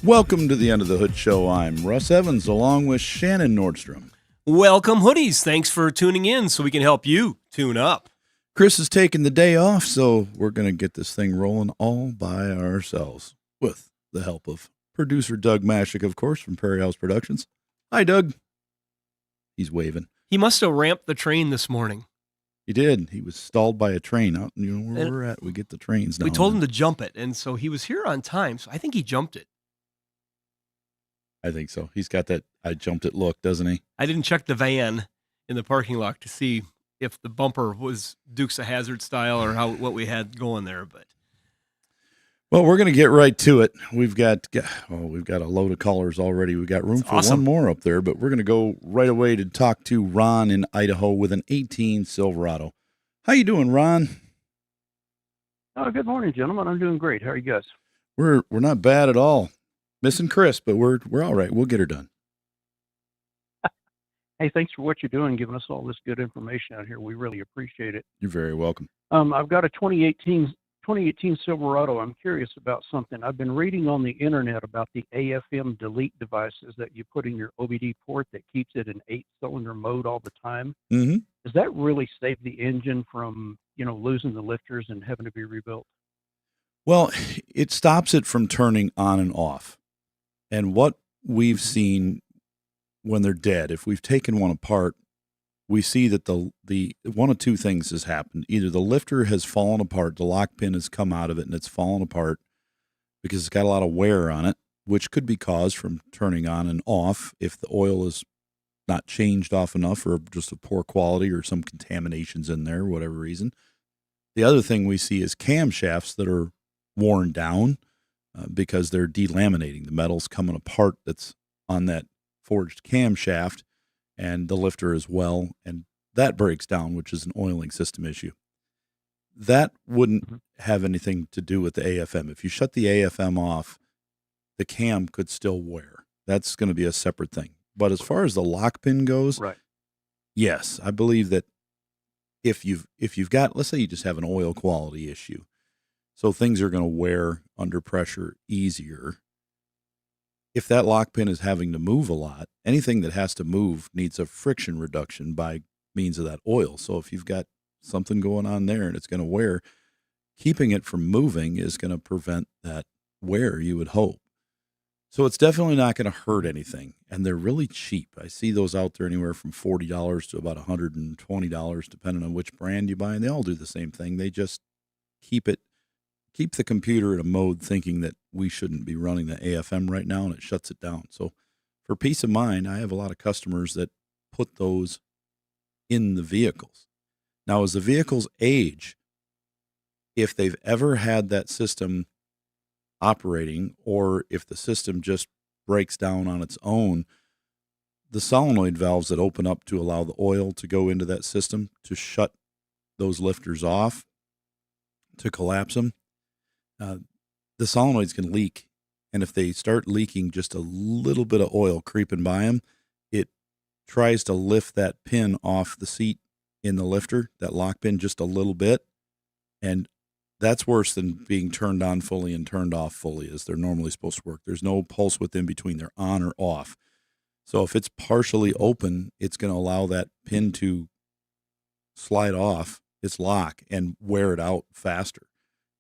Welcome to the End of the Hood Show. I'm Russ Evans along with Shannon Nordstrom. Welcome, hoodies. Thanks for tuning in so we can help you tune up. Chris is taking the day off, so we're going to get this thing rolling all by ourselves with the help of producer Doug Mashik, of course, from Prairie House Productions. Hi, Doug. He's waving. He must have ramped the train this morning. He did. He was stalled by a train out where we're at. We get the trains now. We told him to jump it, and so he was here on time, so I think he jumped it. I think so. He's got that I jumped it look, doesn't he? I didn't check the van in the parking lot to see if the bumper was Dukes of Hazzard style or what we had going there. But well, we're going to get right to it. We've got a load of callers already. We've got room for one more up there, but we're going to go right away to talk to Ron in Idaho with an 18 Silverado. How you doing, Ron? Oh, good morning, gentlemen. I'm doing great. How are you guys? We're not bad at all. Missing Chris, but we're all right. We'll get her done. Hey, thanks for what you're doing, giving us all this good information out here. We really appreciate it. You're very welcome. I've got a 2018 Silverado. I'm curious about something. I've been reading on the internet about the AFM delete devices that you put in your OBD port that keeps it in 8-cylinder mode all the time. Mm-hmm. Does that really save the engine from, losing the lifters and having to be rebuilt? Well, it stops it from turning on and off. And what we've seen when they're dead, if we've taken one apart, we see that the one of two things has happened. Either the lifter has fallen apart, the lock pin has come out of it and it's fallen apart because it's got a lot of wear on it, which could be caused from turning on and off if the oil is not changed off enough or just a poor quality or some contaminations in there, whatever reason. The other thing we see is camshafts that are worn down because they're delaminating. The metal's coming apart that's on that forged camshaft and the lifter as well, and that breaks down, which is an oiling system issue. That wouldn't have anything to do with the AFM. If you shut the AFM off, the cam could still wear. That's going to be a separate thing. But as far as the lock pin goes, right. Yes, I believe that if you've got, let's say you just have an oil quality issue, so things are going to wear under pressure easier. If that lock pin is having to move a lot, anything that has to move needs a friction reduction by means of that oil. So if you've got something going on there and it's going to wear, keeping it from moving is going to prevent that wear, you would hope. So it's definitely not going to hurt anything. And they're really cheap. I see those out there anywhere from $40 to about $120, depending on which brand you buy. And they all do the same thing. They just keep the computer in a mode thinking that we shouldn't be running the AFM right now, and it shuts it down. So for peace of mind, I have a lot of customers that put those in the vehicles. Now, as the vehicles age, if they've ever had that system operating or if the system just breaks down on its own, the solenoid valves that open up to allow the oil to go into that system to shut those lifters off, to collapse them, the solenoids can leak. And if they start leaking just a little bit of oil creeping by them, it tries to lift that pin off the seat in the lifter, that lock pin, just a little bit. And that's worse than being turned on fully and turned off fully as they're normally supposed to work. There's no pulse width in between. They're on or off. So if it's partially open, it's going to allow that pin to slide off its lock and wear it out faster.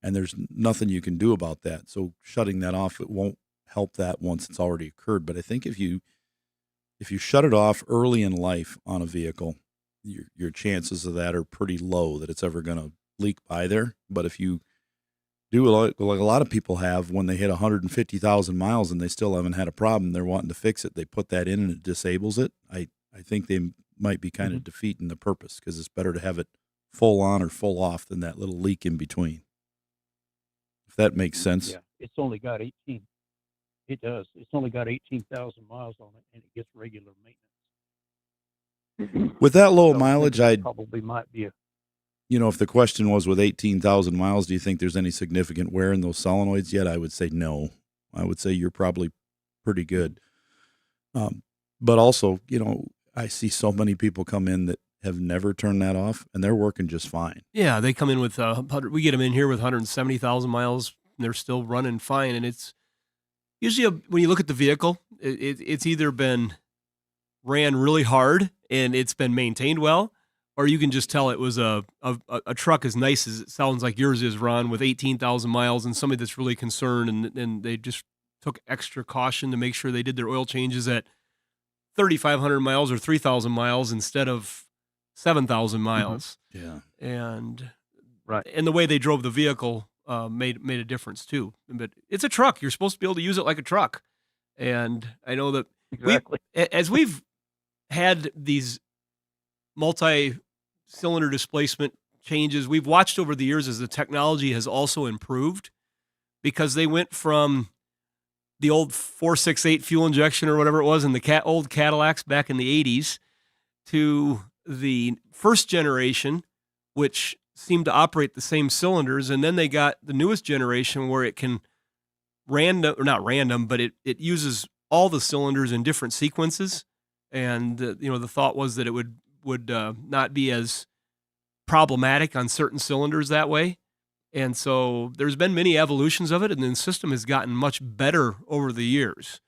And there's nothing you can do about that. So shutting that off, it won't help that once it's already occurred. But I think if you shut it off early in life on a vehicle, your chances of that are pretty low that it's ever going to leak by there. But if you do like a lot of people have when they hit 150,000 miles and they still haven't had a problem, they're wanting to fix it, they put that in and it disables it. I think they might be kind of defeating the purpose because it's better to have it full on or full off than that little leak in between. If that makes sense. Yeah, it's only got 18. It does. It's only got 18,000 miles on it, and it gets regular maintenance. With that low mileage, I probably might be a. If the question was with 18,000 miles, do you think there's any significant wear in those solenoids yet? I would say no. I would say you're probably pretty good. But also, I see so many people come in that have never turned that off, and they're working just fine. Yeah, they come in with we get them in here with 170,000 miles, and they're still running fine. And it's Usually, when you look at the vehicle, it's either been ran really hard and it's been maintained well, or you can just tell it was a truck as nice as it sounds like yours is, Ron, with 18,000 miles, and somebody that's really concerned and they just took extra caution to make sure they did their oil changes at 3,500 miles or 3,000 miles instead of 7,000 miles. Yeah. And Right. and the way they drove the vehicle made a difference too. But it's a truck. You're supposed to be able to use it like a truck. And I know that Exactly. as we've had these multi-cylinder displacement changes, we've watched over the years as the technology has also improved, because they went from the old 468 fuel injection or whatever it was in the old Cadillacs back in the 80s to the first generation, which seemed to operate the same cylinders. And then they got the newest generation where it can not random, but it uses all the cylinders in different sequences. And the thought was that it would not be as problematic on certain cylinders that way. And so there's been many evolutions of it, and the system has gotten much better over the years.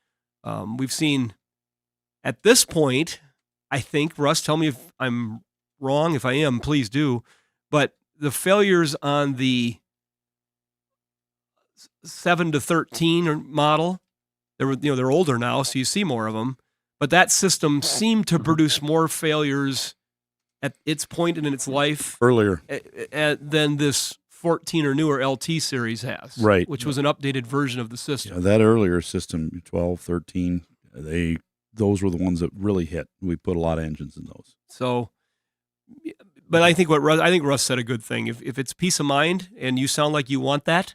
We've seen at this point, I think, Russ, tell me if I'm wrong. If I am, please do. But the failures on the 7 to 13 model, they're older now, so you see more of them. But that system seemed to produce more failures at its point in its life Earlier. Than this 14 or newer LT series has, Right. which was an updated version of the system. Yeah, that earlier system, 12, 13, those were the ones that really hit. We put a lot of engines in those. So, but I think Russ said a good thing. If it's peace of mind and you sound like you want that,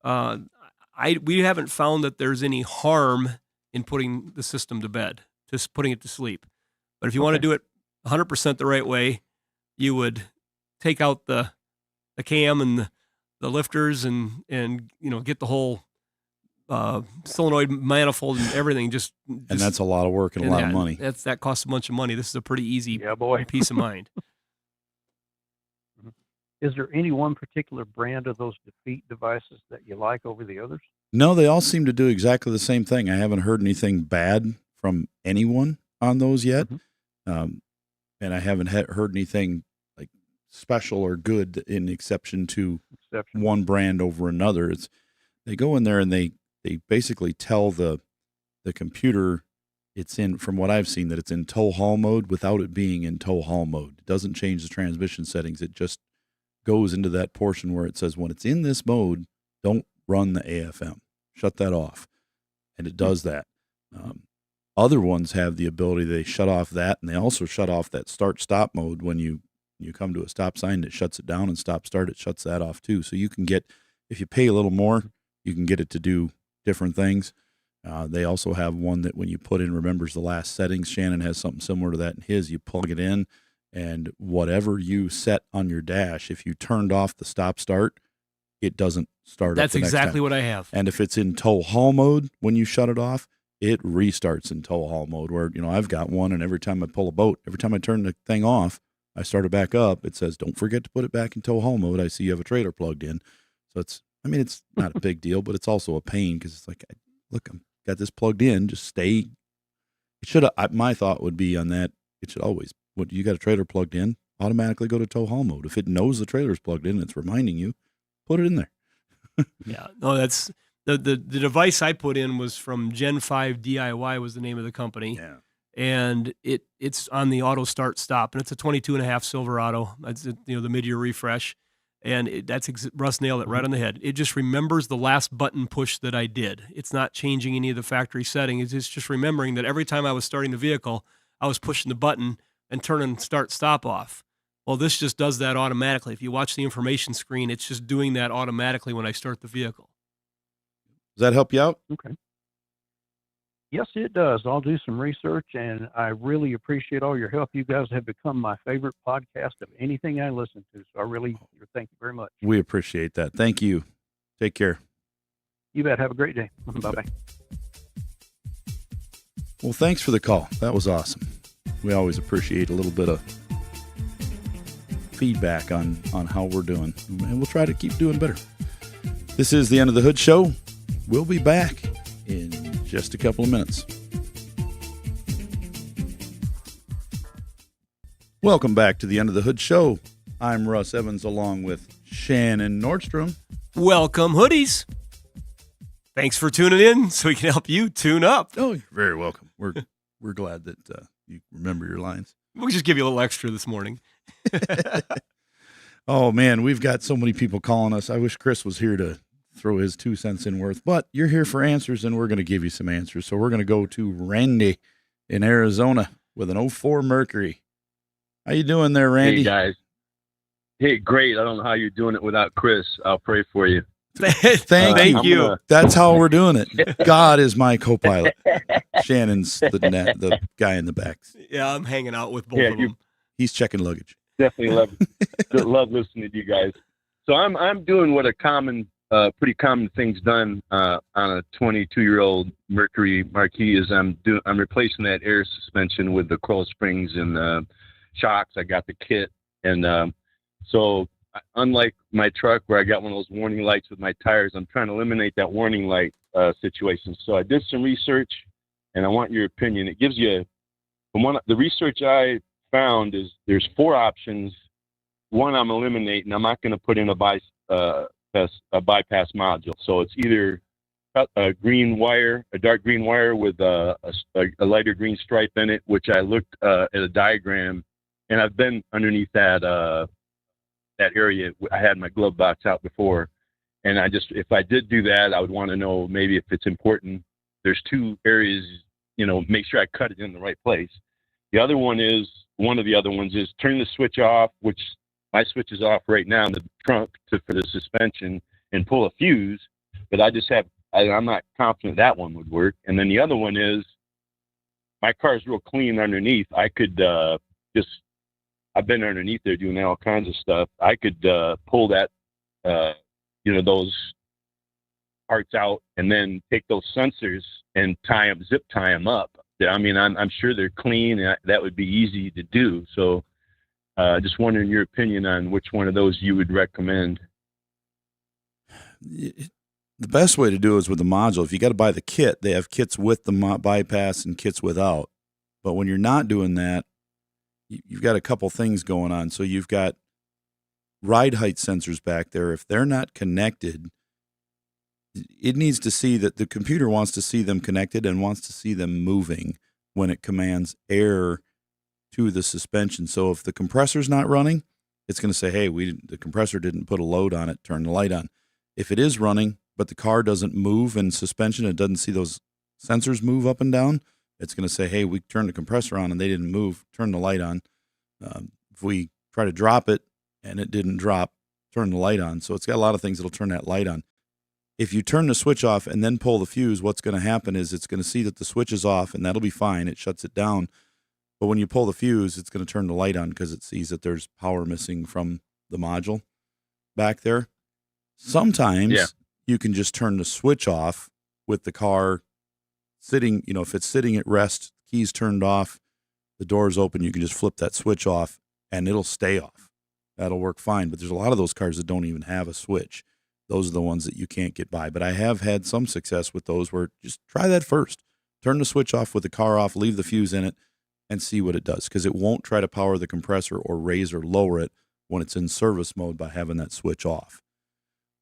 we haven't found that there's any harm in putting the system to bed, just putting it to sleep. But if you want to do it 100% the right way, you would take out the cam and the lifters and get the whole solenoid manifold and everything. Just And that's a lot of work and a lot of money. That costs a bunch of money. This is a pretty easy peace of mind. Is there any one particular brand of those defeat devices that you like over the others? No, they all seem to do exactly the same thing. I haven't heard anything bad from anyone on those yet. And I haven't heard anything like special or good in exception to one brand over another. They go in there and they basically tell the computer it's in, from what I've seen, that it's in tow haul mode without it being in tow haul mode. It doesn't change the transmission settings. It just goes into that portion where it says, when it's in this mode, don't run the AFM. Shut that off. And it does that. Other ones have the ability, they shut off that, and they also shut off that start-stop mode. When you come to a stop sign, it shuts it down, and stop-start, it shuts that off too. So you can get, if you pay a little more, you can get it to do different things. They also have one that when you put in, remembers the last settings. Shannon has something similar to that in his. You plug it in, and whatever you set on your dash, if you turned off the stop-start, it doesn't start. That's exactly what I have. And if it's in tow haul mode, when you shut it off, it restarts in tow haul mode, where, I've got one, and every time I pull a boat, every time I turn the thing off, I start it back up, it says, don't forget to put it back in tow haul mode. I see you have a trailer plugged in. So it's not a big deal, but it's also a pain, because it's like, look, I've got this plugged in, just stay. My thought would be on that, it should always, you got a trailer plugged in, automatically go to tow haul mode. If it knows the trailer's plugged in, it's reminding you, put it in there. Yeah, no, that's the device I put in was from Gen 5 DIY was the name of the company. Yeah. And it's on the auto start stop, and it's a 22.5 Silverado. That's the mid-year refresh, and Russ nailed it right on the head. It just remembers the last button push that I did. It's not changing any of the factory settings. It's just remembering that every time I was starting the vehicle, I was pushing the button and turning start stop off. Well, this just does that automatically. If you watch the information screen, it's just doing that automatically when I start the vehicle. Does that help you out? Okay. Yes, it does. I'll do some research, and I really appreciate all your help. You guys have become my favorite podcast of anything I listen to, so I really thank you very much. We appreciate that. Thank you. Take care. You bet. Have a great day. Bye-bye. Well, thanks for the call. That was awesome. We always appreciate a little bit of feedback on how we're doing, and we'll try to keep doing better. This is the End of the Hood Show. We'll be back in just a couple of minutes. Welcome back to the End of the Hood Show. I'm Russ Evans along with Shannon Nordstrom. Welcome, hoodies. Thanks for tuning in so we can help you tune up. Oh, you're very welcome. We're glad that you remember your lines. We'll just give you a little extra this morning. Oh, man, we've got so many people calling us. I wish Chris was here to throw his 2 cents in worth, but you're here for answers, and we're going to give you some answers. So we're going to go to Randy in Arizona with an 04 Mercury. How you doing there, Randy? Hey, guys. Hey, great. I don't know how you're doing it without Chris. I'll pray for you. Thank you. That's how we're doing it. God is my co-pilot. Shannon's the guy in the back. Yeah, I'm hanging out with both of them. He's checking luggage. Definitely love listening to you guys. So I'm doing what a pretty common thing's done on a 22-year-old Mercury Marquis is I'm replacing that air suspension with the coil springs and shocks. I got the kit, and so unlike my truck where I got one of those warning lights with my tires, I'm trying to eliminate that warning light situation. So I did some research, and I want your opinion. It gives you the research I found is there's 4 options. One I'm eliminating. I'm not going to put in a bypass module. So it's either a green wire, a dark green wire with a lighter green stripe in it, which I looked at a diagram, and I've been underneath that area. I had my glove box out before, and if I did do that, I would want to know maybe if it's important. There's 2 areas, make sure I cut it in the right place. The other one is, one of the other ones is turn the switch off, which my switch is off right now in the trunk for the suspension, and pull a fuse, but I'm not confident that one would work. And then the other one is, my car is real clean underneath. I could I've been underneath there doing all kinds of stuff. I could pull that, those parts out and then take those sensors and zip tie them up. I mean, I'm sure they're clean. And that would be easy to do. So just wondering your opinion on which one of those you would recommend. The best way to do it is with the module. If you got to buy the kit, they have kits with the bypass and kits without. But when you're not doing that, you've got a couple things going on. So you've got ride height sensors back there. If they're not connected, it needs to see that the computer wants to see them connected and wants to see them moving when it commands air to the suspension. So if the compressor's not running, it's going to say, hey, the compressor didn't put a load on it, turn the light on. If it is running, but the car doesn't move in suspension, it doesn't see those sensors move up and down, it's going to say, hey, we turned the compressor on and they didn't move, turn the light on. If we try to drop it and it didn't drop, turn the light on. So it's got a lot of things that'll turn that light on. If you turn the switch off and then pull the fuse, what's going to happen is it's going to see that the switch is off, and that'll be fine. It shuts it down. But when you pull the fuse, it's going to turn the light on because it sees that there's power missing from the module back there. Sometimes you can just turn the switch off with the car sitting, if it's sitting at rest, keys turned off, the door's open, you can just flip that switch off and it'll stay off. That'll work fine. But there's a lot of those cars that don't even have a switch. Those are the ones that you can't get by. But I have had some success with those where just try that first. Turn the switch off with the car off, leave the fuse in it, and see what it does. Because it won't try to power the compressor or raise or lower it when it's in service mode by having that switch off.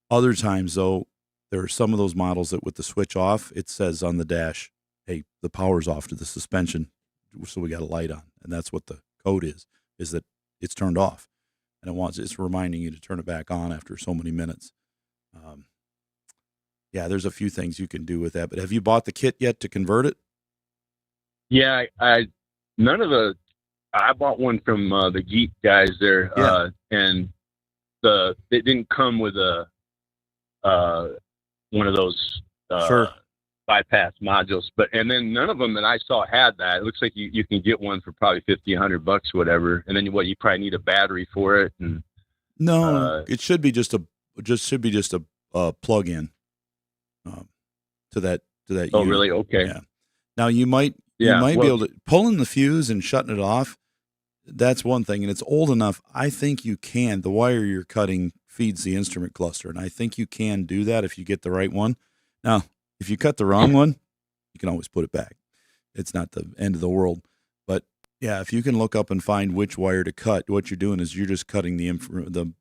Other times, though, there are some of those models that with the switch off, it says on the dash, hey, the power's off to the suspension, so we got a light on. And that's what the code is that it's turned off. And it's reminding you to turn it back on after so many minutes. There's a few things you can do with that. But have you bought the kit yet to convert it? Yeah, I bought one from the Geek guys there, and it didn't come with one of those bypass modules, and then none of them that I saw had that. It looks like you can get one for probably $50-$100 or whatever, and then you probably need a battery for it. And it should be just a plug-in to that unit. Oh, really? Okay. Yeah. Now you might be able to pulling the fuse and shutting it off. That's one thing, and it's old enough. I think you can. The wire you're cutting feeds the instrument cluster, and I think you can do that if you get the right one. Now, if you cut the wrong one, You can always put it back. It's not the end of the world. But yeah, if you can look up and find which wire to cut, what you're doing is you're just cutting the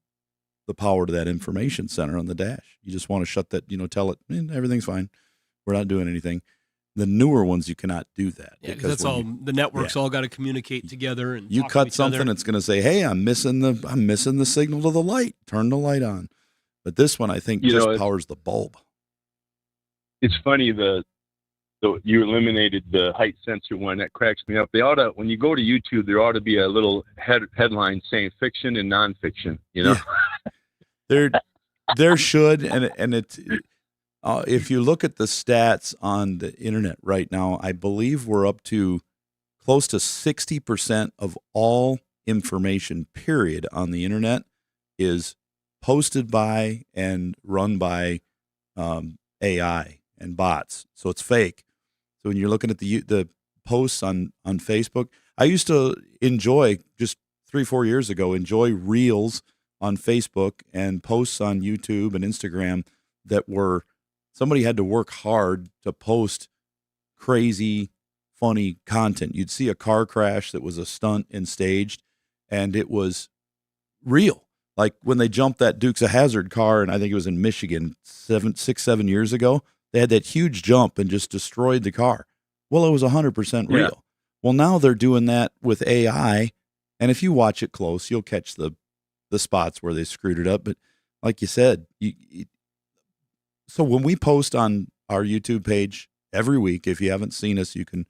power to that information center on the dash. You just want to shut that, tell it everything's fine. We're not doing anything. The newer ones, you cannot do that. Yeah, because that's all. The networks all got to communicate together. And you talk cut to each something, other. it's going to say, "Hey, I'm missing the signal to the light. Turn the light on." But this one, I think, just powers the bulb. It's funny you eliminated the height sensor one. That cracks me up. They ought to, when you go to YouTube, there ought to be a little headline saying fiction and nonfiction. Yeah. There should, and it's. If you look at the stats on the internet right now, I believe we're up to close to 60% of all information, period, on the internet is posted by and run by AI and bots. So it's fake. So when you're looking at the posts on Facebook, I used to enjoy, just 3-4 years ago, reels on Facebook and posts on YouTube and Instagram that were, somebody had to work hard to post crazy, funny content. You'd see a car crash that was a stunt and staged, and it was real. Like when they jumped that Dukes of Hazzard car, and I think it was in Michigan 7 years ago, they had that huge jump and just destroyed the car. Well, it was 100% real. Yeah. Well, now they're doing that with AI, and if you watch it close, you'll catch the spots where they screwed it up. But like you said, so when we post on our YouTube page every week, if you haven't seen us, you can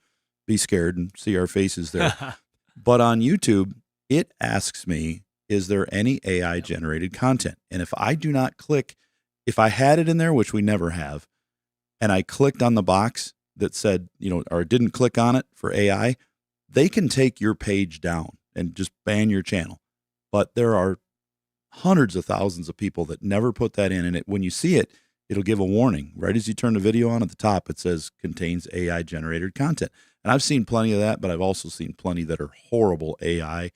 be scared and see our faces there. But on YouTube, it asks me, is there any AI generated content? And if I do not click, if I had it in there, which we never have, and I clicked on the box that said, or didn't click on it for AI, they can take your page down and just ban your channel. But there are hundreds of thousands of people that never put that in. And when you see it, it'll give a warning. Right as you turn the video on at the top, it says contains AI generated content. And I've seen plenty of that, but I've also seen plenty that are horrible AI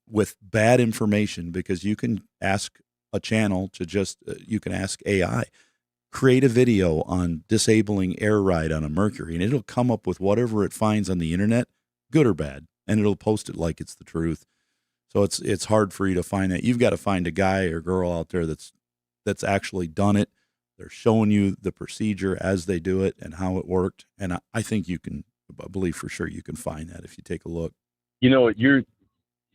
with bad information, because you can ask a channel to just, you can ask AI, create a video on disabling air ride on a Mercury, and it'll come up with whatever it finds on the internet, good or bad, and it'll post it like it's the truth. So it's hard for you to find that. You've got to find a guy or girl out there that's actually done it. They're showing you the procedure as they do it and how it worked. And I think I believe for sure you can find that if you take a look.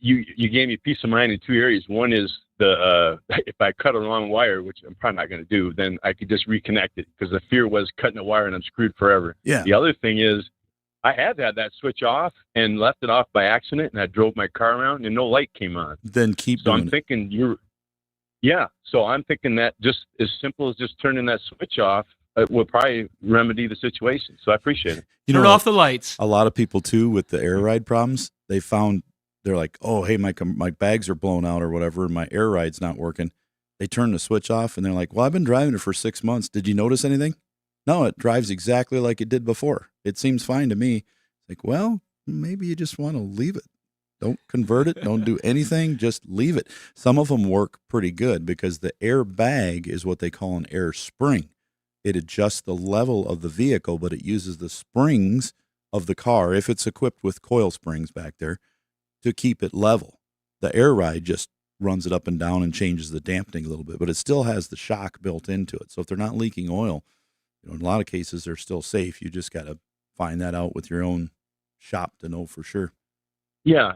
You gave me peace of mind in two areas. One is if I cut a wrong wire, which I'm probably not going to do, then I could just reconnect it, because the fear was cutting a wire and I'm screwed forever. Yeah. The other thing is I had that switch off and left it off by accident, and I drove my car around and no light came on. Then keep doing it. So I'm thinking so I'm thinking that just as simple as just turning that switch off, it will probably remedy the situation. So I appreciate it. Turn off the lights. A lot of people too with the air ride problems, they're like, oh, hey, my bags are blown out or whatever, and my air ride's not working. They turn the switch off and they're like, well, I've been driving it for 6 months. Did you notice anything? No, it drives exactly like it did before. It seems fine to me. Like, well, maybe you just want to leave it. Don't convert it. Don't do anything. Just leave it. Some of them work pretty good because the air bag is what they call an air spring. It adjusts the level of the vehicle, but it uses the springs of the car, if it's equipped with coil springs back there, to keep it level. The air ride just runs it up and down and changes the dampening a little bit, but it still has the shock built into it. So if they're not leaking oil, in a lot of cases, they're still safe. You just got to find that out with your own shop to know for sure. Yeah.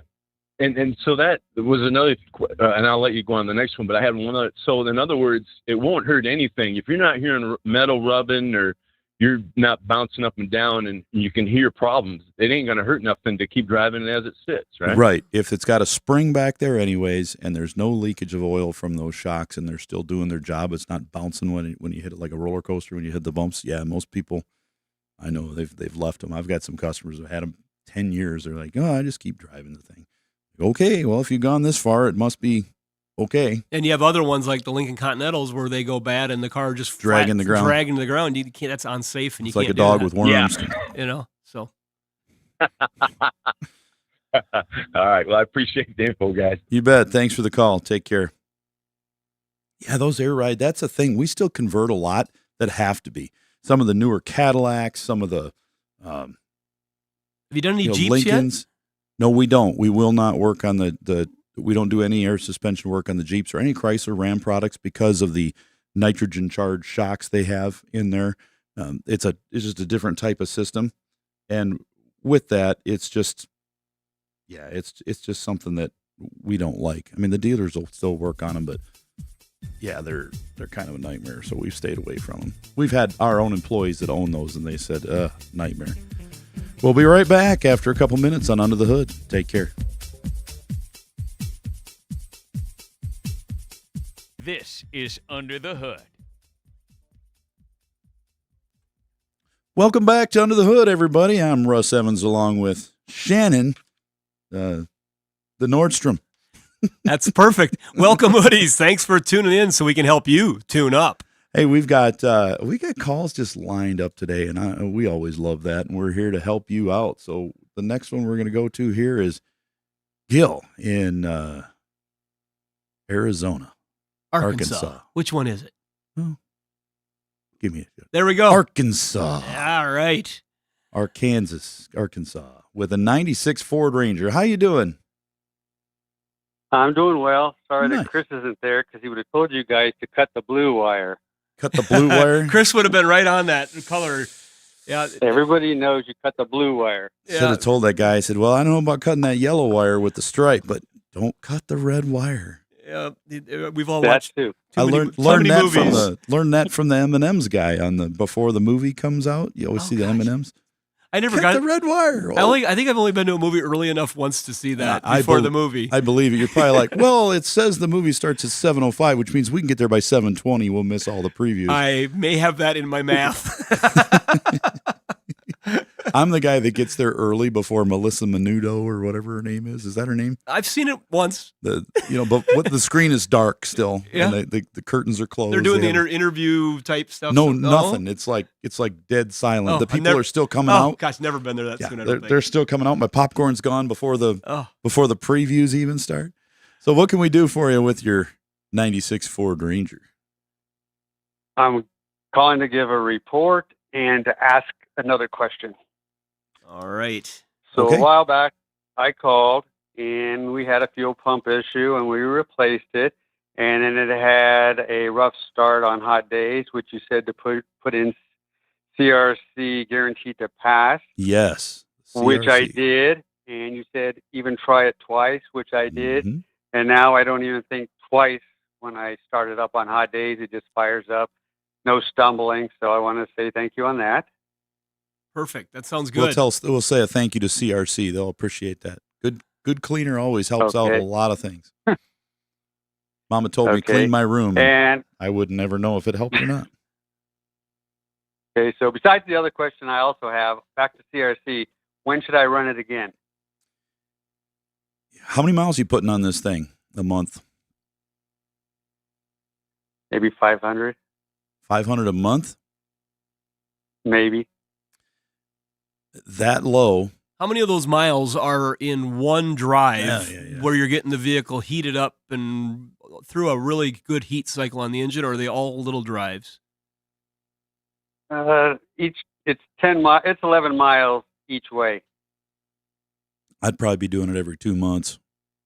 And so that was another, and I'll let you go on the next one, but I had one other. So in other words, it won't hurt anything. If you're not hearing metal rubbing or you're not bouncing up and down and you can hear problems, it ain't going to hurt nothing to keep driving it as it sits, right? Right. If it's got a spring back there anyways, and there's no leakage of oil from those shocks and they're still doing their job, it's not bouncing when you hit it like a roller coaster when you hit the bumps. Yeah, most people, I know they've left them. I've got some customers who've had them 10 years. They're like, oh, I just keep driving the thing. Okay, well, if you've gone this far, it must be okay. And you have other ones like the Lincoln Continentals where they go bad and the car just dragging the ground. You can't, that's unsafe, and it's you like can't a dog with worms. Yeah. So. All right. Well, I appreciate the info, guys. You bet. Thanks for the call. Take care. Yeah, those air ride, that's a thing. We still convert a lot that have to be. Some of the newer Cadillacs, some of the Have you done any Jeeps Lincolns. No, we don't. We will not work on the. We don't do any air suspension work on the Jeeps or any Chrysler Ram products because of the nitrogen charged shocks they have in there. It's just a different type of system, and with that, it's just something that we don't like. I mean, the dealers will still work on them, but yeah, they're kind of a nightmare. So we've stayed away from them. We've had our own employees that own those, and they said, nightmare. We'll be right back after a couple minutes on Under the Hood. Take care. This is Under the Hood. Welcome back to Under the Hood, everybody. I'm Russ Evans along with Shannon, the Nordstrom. That's perfect. Welcome, Hoodies. Thanks for tuning in so we can help you tune up. Hey, we got calls just lined up today, and we always love that, and we're here to help you out. So the next one we're going to go to here is Gil in Arizona. Arkansas. Which one is it? Oh, give me a There we go. Arkansas. All right. Arkansas, with a 96 Ford Ranger. How you doing? I'm doing well. Sorry Nice. that Chris isn't there because he would have told you guys to cut the blue wire. Cut the blue wire? Chris would have been right on that color. Yeah. Everybody knows you cut the blue wire. Should have told that guy. I said, well, I don't know about cutting that yellow wire with the stripe, but don't cut the red wire. Yeah, we've all That watched too. I too learned many that movies. from the M&M's guy before the movie comes out. You always see the gosh. M&M's. I never Cut got the red wire. I think I've only been to a movie early enough once to see that I before the movie. I believe it. You're probably like, well, it says the movie starts at 7:05, which means we can get there by 7:20. We'll miss all the previews. I may have that in my math. I'm the guy that gets there early before Melissa Menudo or whatever her name is. Is that her name? I've seen it once. But the screen is dark still. Yeah. And the curtains are closed. They're doing They the have- interview type stuff. No, So- nothing. It's like dead silent. Oh, The I've people never- are still coming Oh, out. gosh, never been there that Yeah, soon. I don't they're think. still coming out. My popcorn's gone before the Oh, previews even start. So what can we do for you with your 96 Ford Ranger? I'm calling to give a report and to ask another question. all right. So Okay. a while back, I called and we had a fuel pump issue and we replaced it. And then it had a rough start on hot days, which you said to put in CRC guaranteed to pass, Yes. which I CRC. did. And you said even try it twice, which I did. Mhm. And now I don't even think twice when I start it up on hot days. It just fires up. No stumbling. So I want to say thank you on that. Perfect. That sounds good. We'll say a thank you to CRC. They'll appreciate that. Good cleaner always helps out Okay. a lot of things. Mama told me Okay. clean my room, and And I would never know if it helped or not. okay, so besides the other question I also have, back to CRC, when should I run it again? How many miles are you putting on this thing a month? Maybe 500? 500 a month? Maybe. That low? How many of those miles are in one drive Yeah. where you're getting the vehicle heated up and through a really good heat cycle on the engine, or are they all little drives? It's 11 miles each way. I'd probably be doing it every 2 months.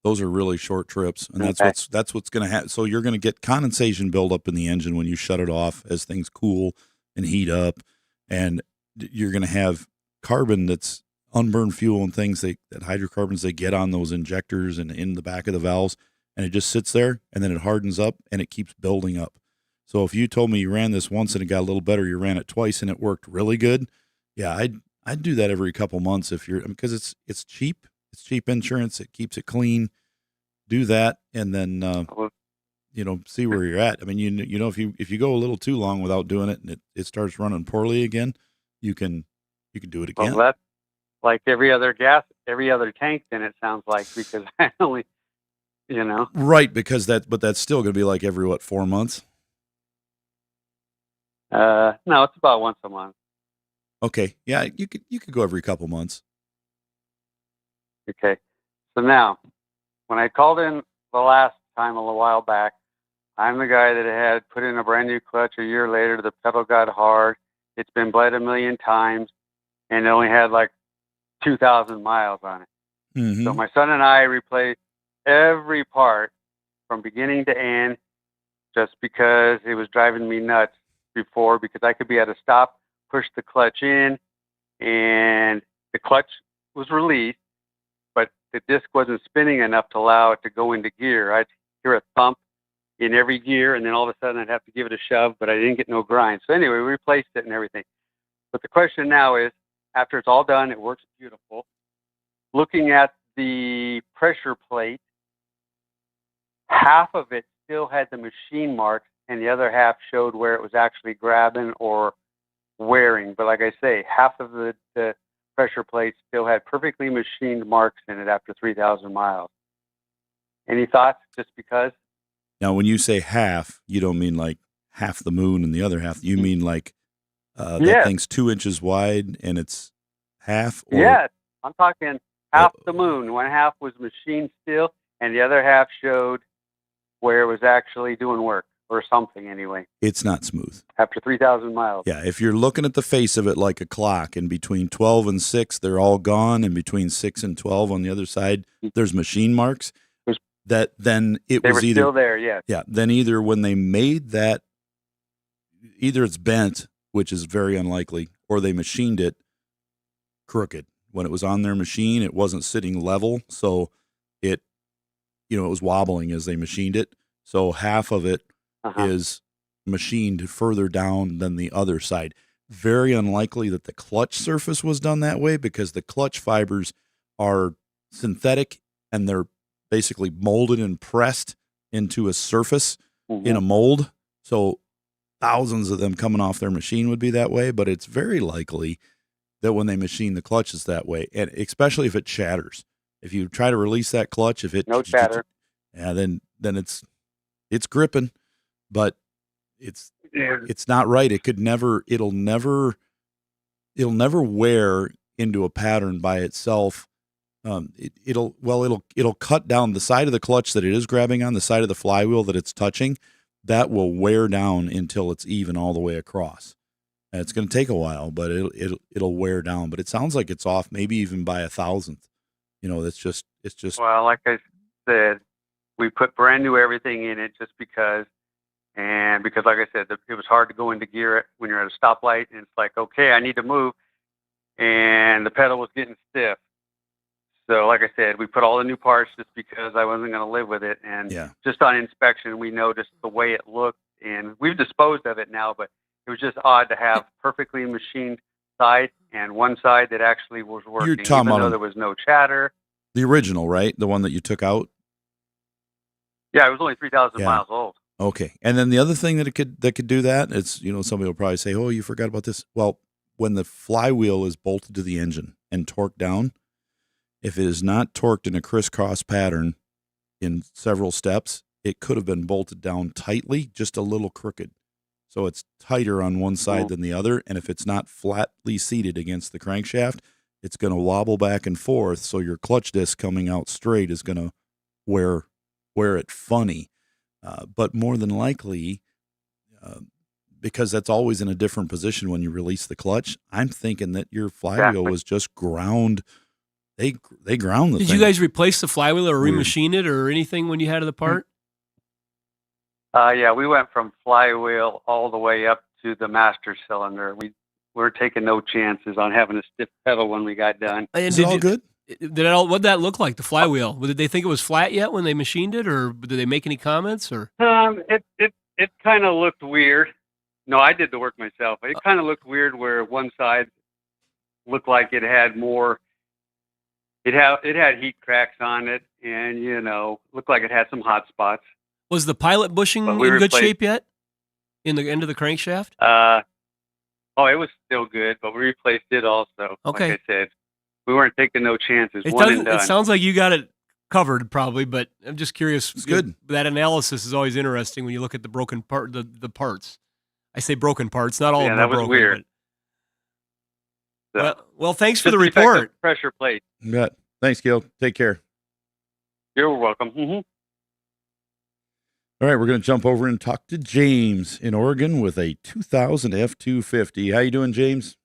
Those are really short trips, and that's Okay. what's going to happen. So you're going to get condensation buildup in the engine when you shut it off as things cool and heat up, and you're going to have carbon that's unburned fuel and things that hydrocarbons they get on those injectors and in the back of the valves, and it just sits there, and then it hardens up and it keeps building up. So if you told me you ran this once and it got a little better, you ran it twice and it worked really good, yeah, I'd do that every couple months because it's cheap. It's cheap insurance. It keeps it clean. Do that, and then see where you're at. I mean, if you go a little too long without doing it, and it starts running poorly again, you can do it again. Well, that's like every other tank. Then it sounds like, because I only, Right, because that's still going to be like every 4 months. no, it's about once a month. Okay, yeah, you could go every couple months. Okay. So now, when I called in the last time a little while back, I'm the guy that had put in a brand new clutch. A year later, the pedal got hard. It's been bled a million times. and it only had like 2,000 miles on it. Mm-hmm. So my son and I replaced every part from beginning to end, just because it was driving me nuts before, because I could be at a stop, push the clutch in, and the clutch was released, but the disc wasn't spinning enough to allow it to go into gear. I'd hear a thump in every gear, and then all of a sudden I'd have to give it a shove, but I didn't get no grind. So anyway, we replaced it and everything. But the question now is, after it's all done, it works beautiful. Looking at the pressure plate, half of it still had the machine marks, and the other half showed where it was actually grabbing or wearing. But like I say, half of the pressure plate still had perfectly machined marks in it after 3,000 miles. Any thoughts? Just because? Now, when you say half, you don't mean like half the moon and the other half. You mean like that Yes. thing's 2 inches wide and it's half? Or, Yes, I'm talking half the moon. One half was machined still, and the other half showed where it was actually doing work or something anyway. It's not smooth. After 3,000 miles. Yeah, if you're looking at the face of it like a clock, and between 12 and 6, they're all gone, and between 6 and 12 on the other side, there's machine marks. That then it They was were either still there, yes. Yeah, then either when they made that, either it's bent, which is very unlikely, or they machined it crooked. When it was on their machine, it wasn't sitting level, so it was wobbling as they machined it. So half of it is machined further down than the other side. Very unlikely that the clutch surface was done that way, because the clutch fibers are synthetic and they're basically molded and pressed into a surface in a mold. So thousands of them coming off their machine would be that way, but it's very likely that when they machine the clutch is that way, and especially if it shatters. If you try to release that clutch, if it no chatter, then it's gripping, but it's not right. It'll never wear into a pattern by itself. It'll cut down the side of the clutch that it is grabbing on, the side of the flywheel that it's touching. That will wear down until it's even all the way across. And it's going to take a while, but it'll wear down. But it sounds like it's off, maybe even by 1,000th. It's just. Well, like I said, we put brand new everything in it just because, and because, like I said, it was hard to go into gear when you're at a stoplight, and it's like, okay, I need to move, and the pedal was getting stiff. So, like I said, we put all the new parts just because I wasn't going to live with it. And just on inspection, we noticed the way it looked, and we've disposed of it now, but it was just odd to have perfectly machined side and one side that actually was working, You're talking even about though there was no chatter. The original, right? The one that you took out? Yeah, it was only 3,000 miles old. Okay. And then the other thing that could do that, it's, somebody will probably say, oh, you forgot about this. Well, when the flywheel is bolted to the engine and torqued down, if it is not torqued in a crisscross pattern in several steps, it could have been bolted down tightly, just a little crooked. So it's tighter on one side than the other. And if it's not flatly seated against the crankshaft, it's going to wobble back and forth. So your clutch disc coming out straight is going to wear it funny. But more than likely, because that's always in a different position when you release the clutch, I'm thinking that your flywheel was just ground. They ground the thing. Did you guys replace the flywheel or remachine it or anything when you had the part? Yeah, we went from flywheel all the way up to the master cylinder. We were taking no chances on having a stiff pedal when we got done. Is it all good? What'd that look like, the flywheel? Did they think it was flat yet when they machined it, or did they make any comments? Or it kind of looked weird. No, I did the work myself. It kind of looked weird where one side looked like it had more. It had heat cracks on it, and looked like it had some hot spots. Was the pilot bushing in good shape yet? In the end of the crankshaft? It was still good, but we replaced it also. Okay. Like I said, we weren't taking no chances. It sounds like you got it covered probably, but I'm just curious. It's good. That analysis is always interesting when you look at the broken part, the parts. I say broken parts, not all of them are broken. That was weird. Well, thanks for the report. Pressure plate. You bet. Thanks, Gil. Take care. You're welcome. Mm-hmm. All right, we're going to jump over and talk to James in Oregon with a 2000 F350. How you doing, James?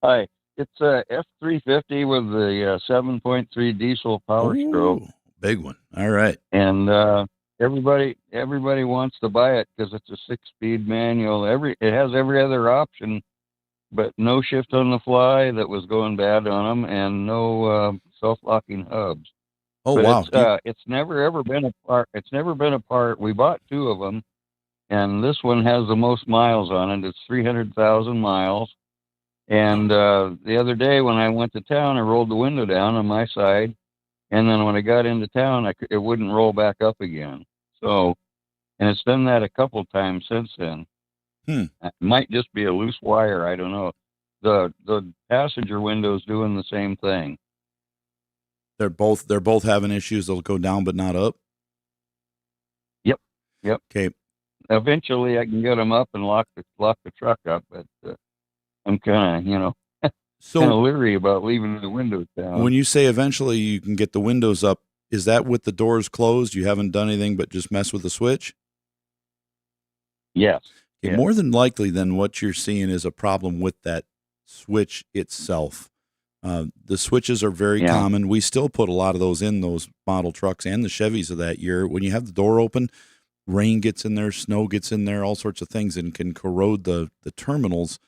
Hi. It's a F350 with the 7.3 diesel power stroke, Ooh, big one. All right. and everybody wants to buy it because it's a 6-speed manual. It has every other option, but no shift on the fly that was going bad on them, and no self-locking hubs. Oh, But wow. it's never ever been a part. It's never been a part. We bought 2 of them, and this one has the most miles on it. It's 300,000 miles. And the other day when I went to town, I rolled the window down on my side, and then when I got into town, it wouldn't roll back up again. So, and it's done that a couple times since then. It might just be a loose wire. I don't know. The passenger window's doing the same thing. They're both having issues. They'll go down but not up. Yep. Okay. Eventually, I can get them up and lock the truck up, but I'm kind of kind of leery about leaving the windows down. When you say eventually you can get the windows up, is that with the doors closed? You haven't done anything but just mess with the switch? Yes. Okay, more than likely, then what you're seeing is a problem with that switch itself. The switches are very common. We still put a lot of those in those model trucks and the Chevys of that year. When you have the door open, rain gets in there, snow gets in there, all sorts of things, and can corrode the terminals.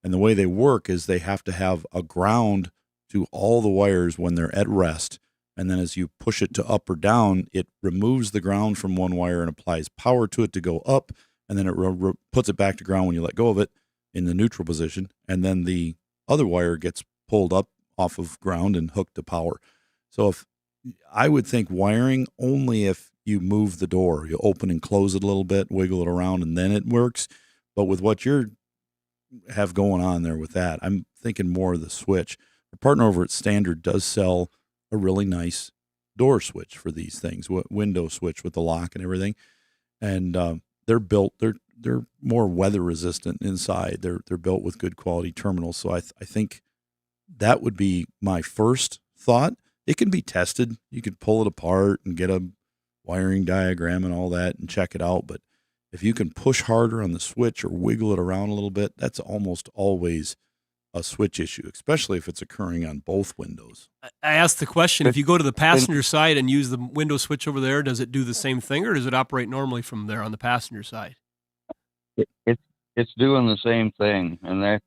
And the way they work is they have to have a ground to all the wires when they're at rest. And then as you push it to up or down, it removes the ground from one wire and applies power to it to go up. And then it puts it back to ground when you let go of it in the neutral position. And then the other wire gets pulled up off of ground and hooked to power. So if I would think wiring only if you move the door, you open and close it a little bit, wiggle it around, and then it works. But with what you're have going on there with that, I'm thinking more of the switch. Our partner over at Standard does sell a really nice door switch for these things, window switch with the lock and everything. And they're built, they're more weather resistant inside. They're built with good quality terminals. So I think that would be my first thought. It can be tested. You could pull it apart and get a wiring diagram and all that and check it out. But if you can push harder on the switch or wiggle it around a little bit, that's almost always a switch issue, especially if it's occurring on both windows. I asked the question, if you go to the passenger side and use the window switch over there, does it do the same thing, or does it operate normally from there on the passenger side? It's doing the same thing. And I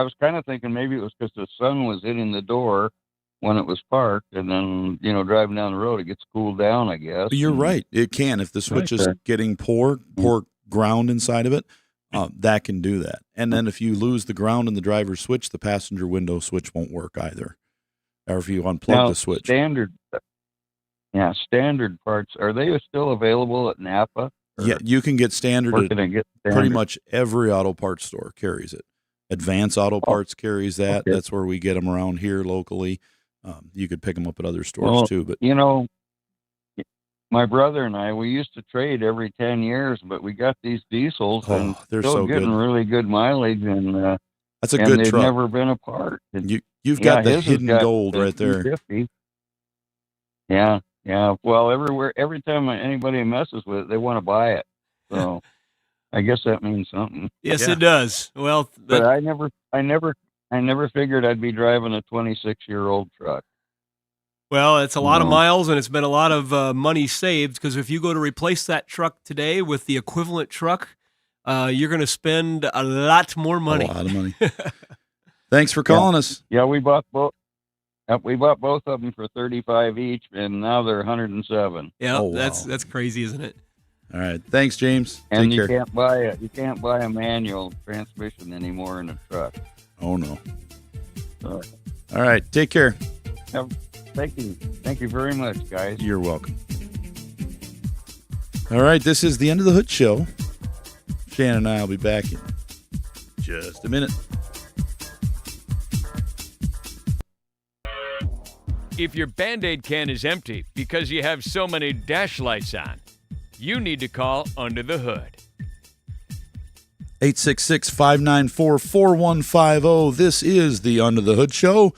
was kind of thinking maybe it was because the sun was hitting the door when it was parked, and then, driving down the road, it gets cooled down, I guess. But you're right. It can. If the switch is getting poor ground inside of it, that can do that. And then if you lose the ground in the driver's switch, the passenger window switch won't work either. Or if you unplug the switch. Standard parts, are they still available at Napa? Yeah, you can get standard at pretty much every auto parts store carries it. Advance Auto Parts carries that. Okay. That's where we get them around here locally. You could pick them up at other stores too. But my brother and I, we used to trade every 10 years, but we got these diesels and they're still so getting good. really good mileage, and that's a good they've truck. never been apart. You've got the hidden gold right there. 350. Yeah. Well, every time anybody messes with it, they want to buy it. So I guess that means something. Yes, it does. Well, but I never figured I'd be driving a 26-year-old truck. Well, it's a lot of miles, and it's been a lot of money saved, because if you go to replace that truck today with the equivalent truck, you're going to spend a lot more money. A lot of money. Thanks for calling us. Yeah, we bought both. We bought both of them for $35 each, and now they're $107. Yeah, that's crazy, isn't it? All right, thanks, James. And Take care. You can't buy a manual transmission anymore in a truck. Oh no. All right, take care. Thank you very much, guys. You're welcome. All right, this is the End of the Hood show. Shannon and I will be back in just a minute. If your Band-Aid can is empty because you have so many dash lights on, you need to call Under the Hood. 866-594-4150. This is the Under the Hood show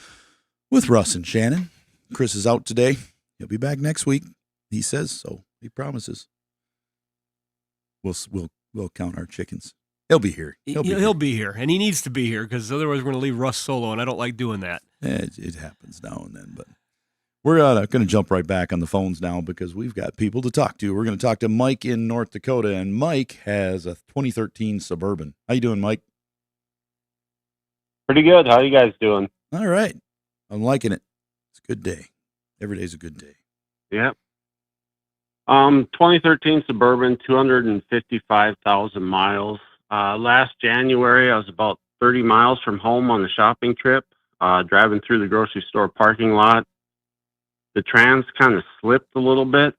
with Russ and Shannon. Chris is out today. He'll be back next week. He says so. He promises. We'll count our chickens. He'll be here. He'll be here, and he needs to be here because otherwise we're going to leave Russ solo, and I don't like doing that. It happens now and then, but we're going to jump right back on the phones now because we've got people to talk to. We're going to talk to Mike in North Dakota, and Mike has a 2013 Suburban. How you doing, Mike? Pretty good. How you guys doing? All right. I'm liking it. It's a good day. Every day's a good day. Yeah. 2013 Suburban, 255,000 miles. Last January, I was about 30 miles from home on a shopping trip, driving through the grocery store parking lot. The trans kind of slipped a little bit,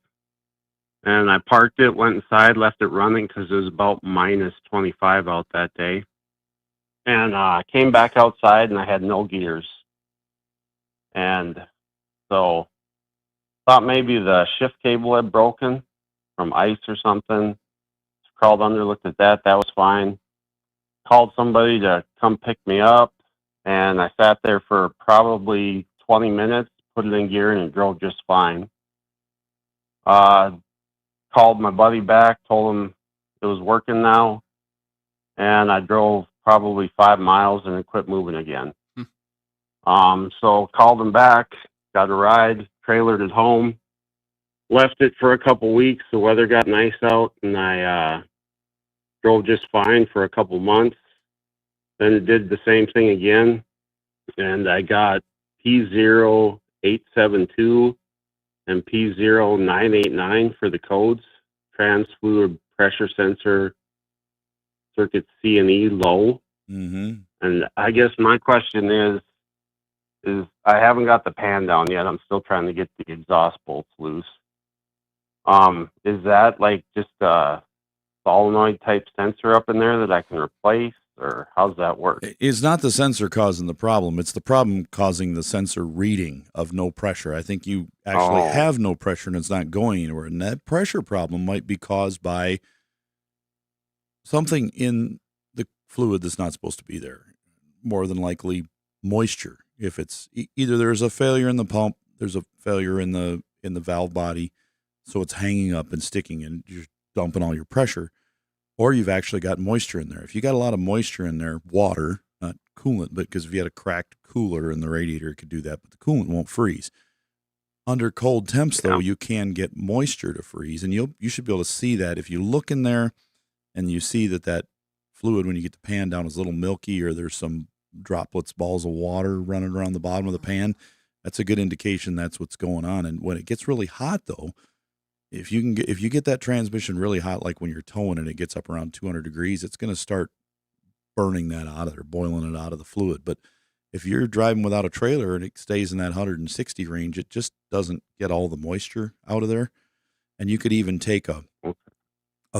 and I parked it, went inside, left it running because it was about minus 25 out that day. And I came back outside, and I had no gears. And so thought maybe the shift cable had broken from ice or something. Crawled under, looked at that. That was fine. Called somebody to come pick me up, and I sat there for probably 20 minutes, put it in gear, and it drove just fine. Called my buddy back, told him it was working now, and I drove probably 5 miles and then quit moving again. So called him back, got a ride, trailered it home, left it for a couple weeks. The weather got nice out, and I drove just fine for a couple months. Then it did the same thing again, and I got P0872 and P0989 for the codes, trans fluid pressure sensor, circuit C and E low. Mm-hmm. And I guess my question is I haven't got the pan down yet. I'm still trying to get the exhaust bolts loose. Is that like just a solenoid type sensor up in there that I can replace, or how's that work? It's not the sensor causing the problem. It's the problem causing the sensor reading of no pressure. I think you actually have no pressure and it's not going anywhere. And that pressure problem might be caused by something in the fluid that's not supposed to be there. More than likely moisture. If it's either there's a failure in the pump, there's a failure in the valve body, so it's hanging up and sticking and you're dumping all your pressure, or you've actually got moisture in there. If you got a lot of moisture in there, water, not coolant, but because if you had a cracked cooler in the radiator, it could do that, but the coolant won't freeze. Under cold temps, though, you can get moisture to freeze, and you should be able to see that. If you look in there and you see that fluid, when you get the pan down, is a little milky, or there's some droplets, balls of water running around the bottom of the pan, that's a good indication that's what's going on. And when it gets really hot, though, if you get that transmission really hot, like when you're towing and it gets up around 200 degrees, it's going to start burning that out of there, boiling it out of the fluid. But if you're driving without a trailer and it stays in that 160 range, it just doesn't get all the moisture out of there. And you could even take a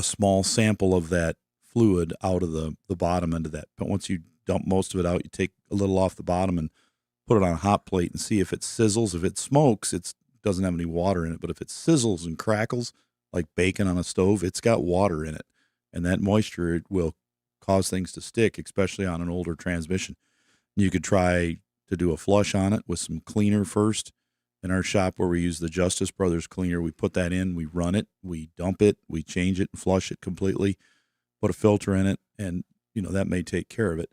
small sample of that fluid out of the bottom end of that. But once you dump most of it out, you take a little off the bottom and put it on a hot plate and see if it sizzles. If it smokes, it doesn't have any water in it. But if it sizzles and crackles like bacon on a stove, it's got water in it. And that moisture, it will cause things to stick, especially on an older transmission. You could try to do a flush on it with some cleaner first. In our shop where we use the Justice Brothers cleaner, we put that in, we run it, we dump it, we change it and flush it completely, put a filter in it, and that may take care of it.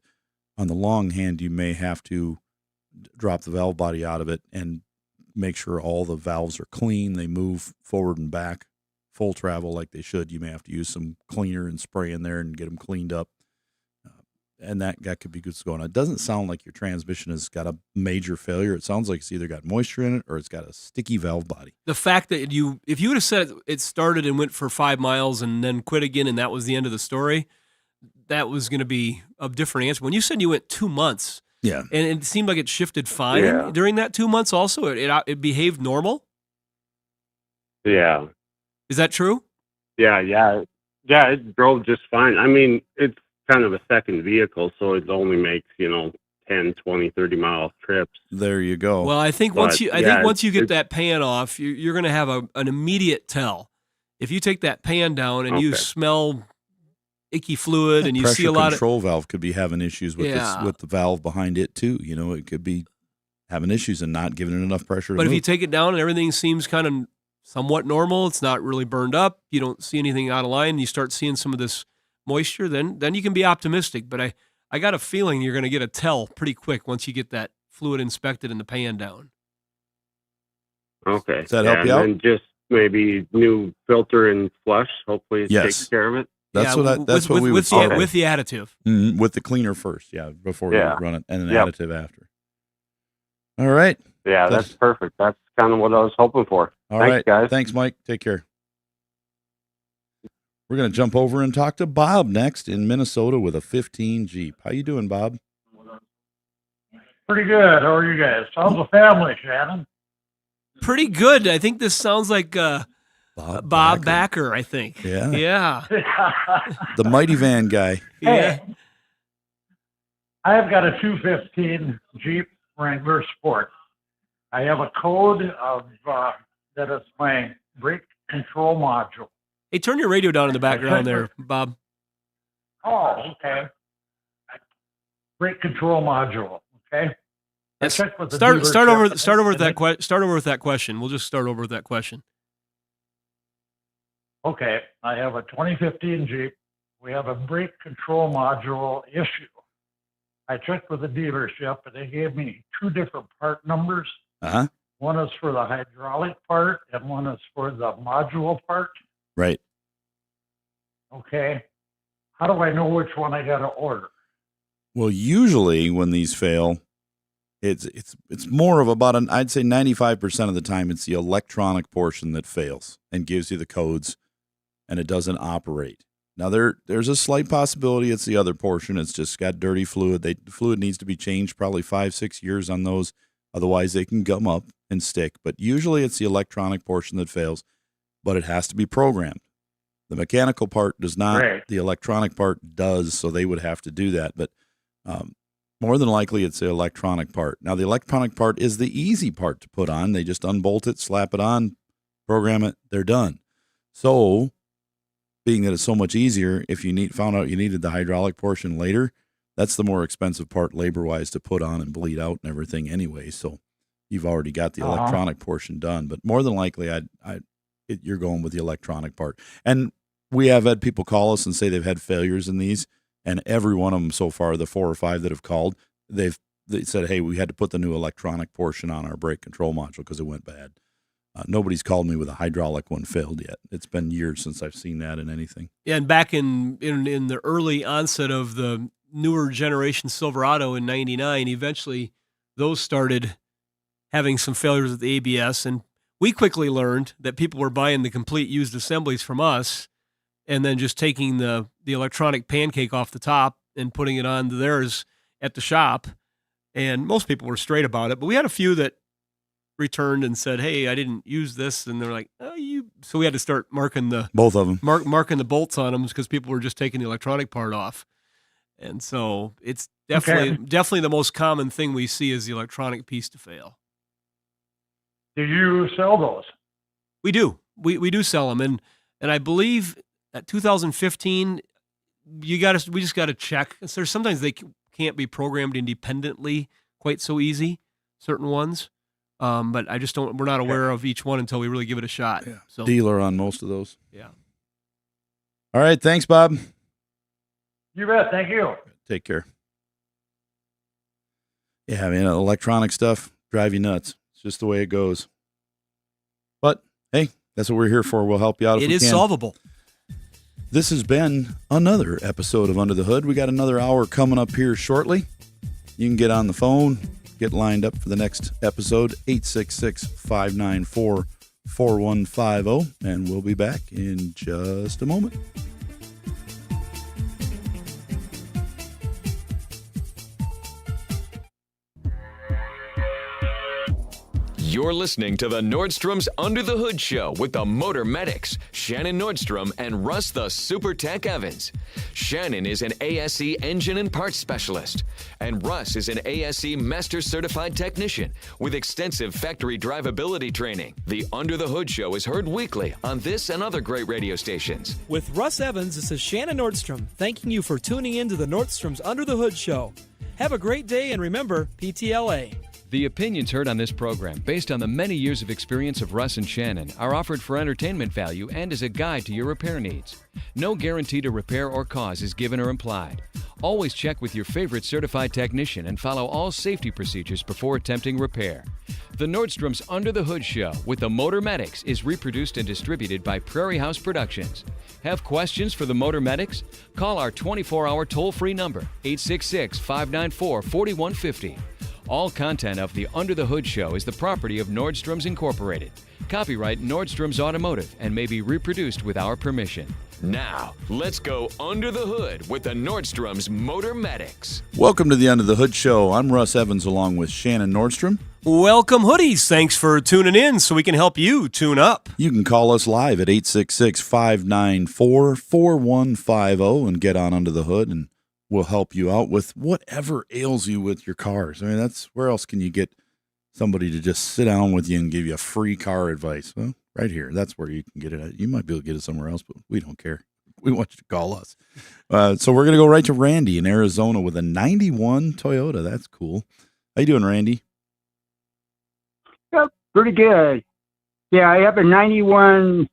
On the long hand, you may have to drop the valve body out of it and make sure all the valves are clean. They move forward and back, full travel like they should. You may have to use some cleaner and spray in there and get them cleaned up. And that could be good going on. It doesn't sound like your transmission has got a major failure. It sounds like it's either got moisture in it or it's got a sticky valve body. The fact that if you would have said it started and went for 5 miles and then quit again and that was the end of the story, that was going to be a different answer. When you said you went 2 months, yeah, and it seemed like it shifted fine during that 2 months also, it behaved normal? Yeah. Is that true? Yeah, it drove just fine. I mean, it's kind of a second vehicle, so it only makes 10, 20, 30 mile trips. There you go. Well, I think once you get that pan off, you're going to have an immediate tell. If you take that pan down and you smell icky fluid and you see a lot of control valve could be having issues with with the valve behind it too. It could be having issues and not giving it enough pressure to But move. if you take it down and everything seems kind of somewhat normal, it's not really burned up, you don't see anything out of line, you start seeing some of this moisture, then you can be optimistic. But I got a feeling you're going to get a tell pretty quick once you get that fluid inspected and the pan down. Okay. Does that help you out? And then just maybe new filter and flush. Hopefully it Yes. takes care of it. That's what with we would start with the additive. with the cleaner first, before Yeah. you run it, and an Yep. additive after. All right. Yeah, that's perfect. That's kind of what I was hoping for. All Thanks, right, guys. Thanks, Mike. Take care. We're going to jump over and talk to Bob next in Minnesota with a 15 Jeep. How you doing, Bob? Pretty good. How are you guys? How's the family, Shannon? Pretty good. I think this sounds like Bob Backer, I think. Yeah. Yeah. The Mighty Van guy. Yeah. Hey, I have got a 215 Jeep Wrangler Sport. I have a code of that is my brake control module. Hey, turn your radio down in the background there, Bob. Oh, okay. Brake control module. Okay. I checked with the Start over dealership, start over with and that start over with that question. We'll just start over with that question. Okay, I have a 2015 Jeep. We have a brake control module issue. I checked with the dealership, and they gave me two different part numbers. Uh-huh. One is for the hydraulic part, and one is for the module part. Right. Okay. How do I know which one I got to order? Well, usually when these fail, it's more of about I'd say 95% of the time it's the electronic portion that fails and gives you the codes, and it doesn't operate. Now there's a slight possibility it's the other portion. It's just got dirty fluid. The fluid needs to be changed probably 5-6 years on those. Otherwise they can gum up and stick. But usually it's the electronic portion that fails, but it has to be programmed. The mechanical part does not. Right. The electronic part does, so they would have to do that. But more than likely it's the electronic part. Now the electronic part is the easy part to put on. They just unbolt it, slap it on, program it, they're done. So being that it's so much easier, if you found out you needed the hydraulic portion later, that's the more expensive part labor-wise to put on and bleed out and everything anyway. So you've already got the electronic portion done. But more than likely, you're going with the electronic part. And we have had people call us and say they've had failures in these, and every one of them so far, the 4 or 5 that have called, they said, hey, we had to put the new electronic portion on our brake control module because it went bad. Nobody's called me with a hydraulic one failed yet. It's been years since I've seen that in anything. Yeah, and back in the early onset of the newer generation Silverado in '99, eventually those started having some failures with the ABS, and we quickly learned that people were buying the complete used assemblies from us and then just taking the electronic pancake off the top and putting it on theirs at the shop. And most people were straight about it, but we had a few that returned and said, hey, I didn't use this. And they're like, so we had to start marking both of them, marking the bolts on them because people were just taking the electronic part off. And so it's definitely the most common thing we see is the electronic piece to fail. Do you sell those? We do. We do sell them. And I believe at 2015, we just got to check. So sometimes they can't be programmed independently quite so easy, certain ones. But we're not aware of each one until we really give it a shot. Yeah. So Dealer on most of those. Yeah. All right. Thanks, Bob. You bet. Thank you. Take care. Yeah, I mean, electronic stuff drive you nuts. It's just the way it goes. But hey, that's what we're here for. We'll help you out if we can. It is solvable. This has been another episode of Under the Hood. We got another hour coming up here shortly. You can get on the phone, get lined up for the next episode, 866-594-4150, and we'll be back in just a moment. You're listening to the Nordstrom's Under the Hood Show with the Motor Medics, Shannon Nordstrom and Russ the Super Tech Evans. Shannon is an ASE engine and parts specialist, and Russ is an ASE Master Certified Technician with extensive factory drivability training. The Under the Hood Show is heard weekly on this and other great radio stations. With Russ Evans, this is Shannon Nordstrom, thanking you for tuning in to the Nordstrom's Under the Hood Show. Have a great day, and remember, PTLA. The opinions heard on this program, based on the many years of experience of Russ and Shannon, are offered for entertainment value and as a guide to your repair needs. No guarantee to repair or cause is given or implied. Always check with your favorite certified technician and follow all safety procedures before attempting repair. The Nordstrom's Under the Hood Show with the Motor Medics is reproduced and distributed by Prairie House Productions. Have questions for the Motor Medics? Call our 24-hour toll-free number, 866-594-4150. All content of the Under the Hood Show is the property of Nordstrom's Incorporated. Copyright Nordstrom's Automotive and may be reproduced with our permission. Now, let's go under the hood with the Nordstrom's Motor Medics. Welcome to the Under the Hood Show. I'm Russ Evans along with Shannon Nordstrom. Welcome, hoodies. Thanks for tuning in so we can help you tune up. You can call us live at 866-594-4150 and get on under the hood, and we'll help you out with whatever ails you with your cars. I mean, that's where else can you get somebody to just sit down with you and give you a free car advice? Well, right here. That's where you can get it at. You might be able to get it somewhere else, but we don't care. We want you to call us. So we're going to go right to Randy in Arizona with a 91 Toyota. That's cool. How you doing, Randy? Yep, pretty good. Yeah, I have a 91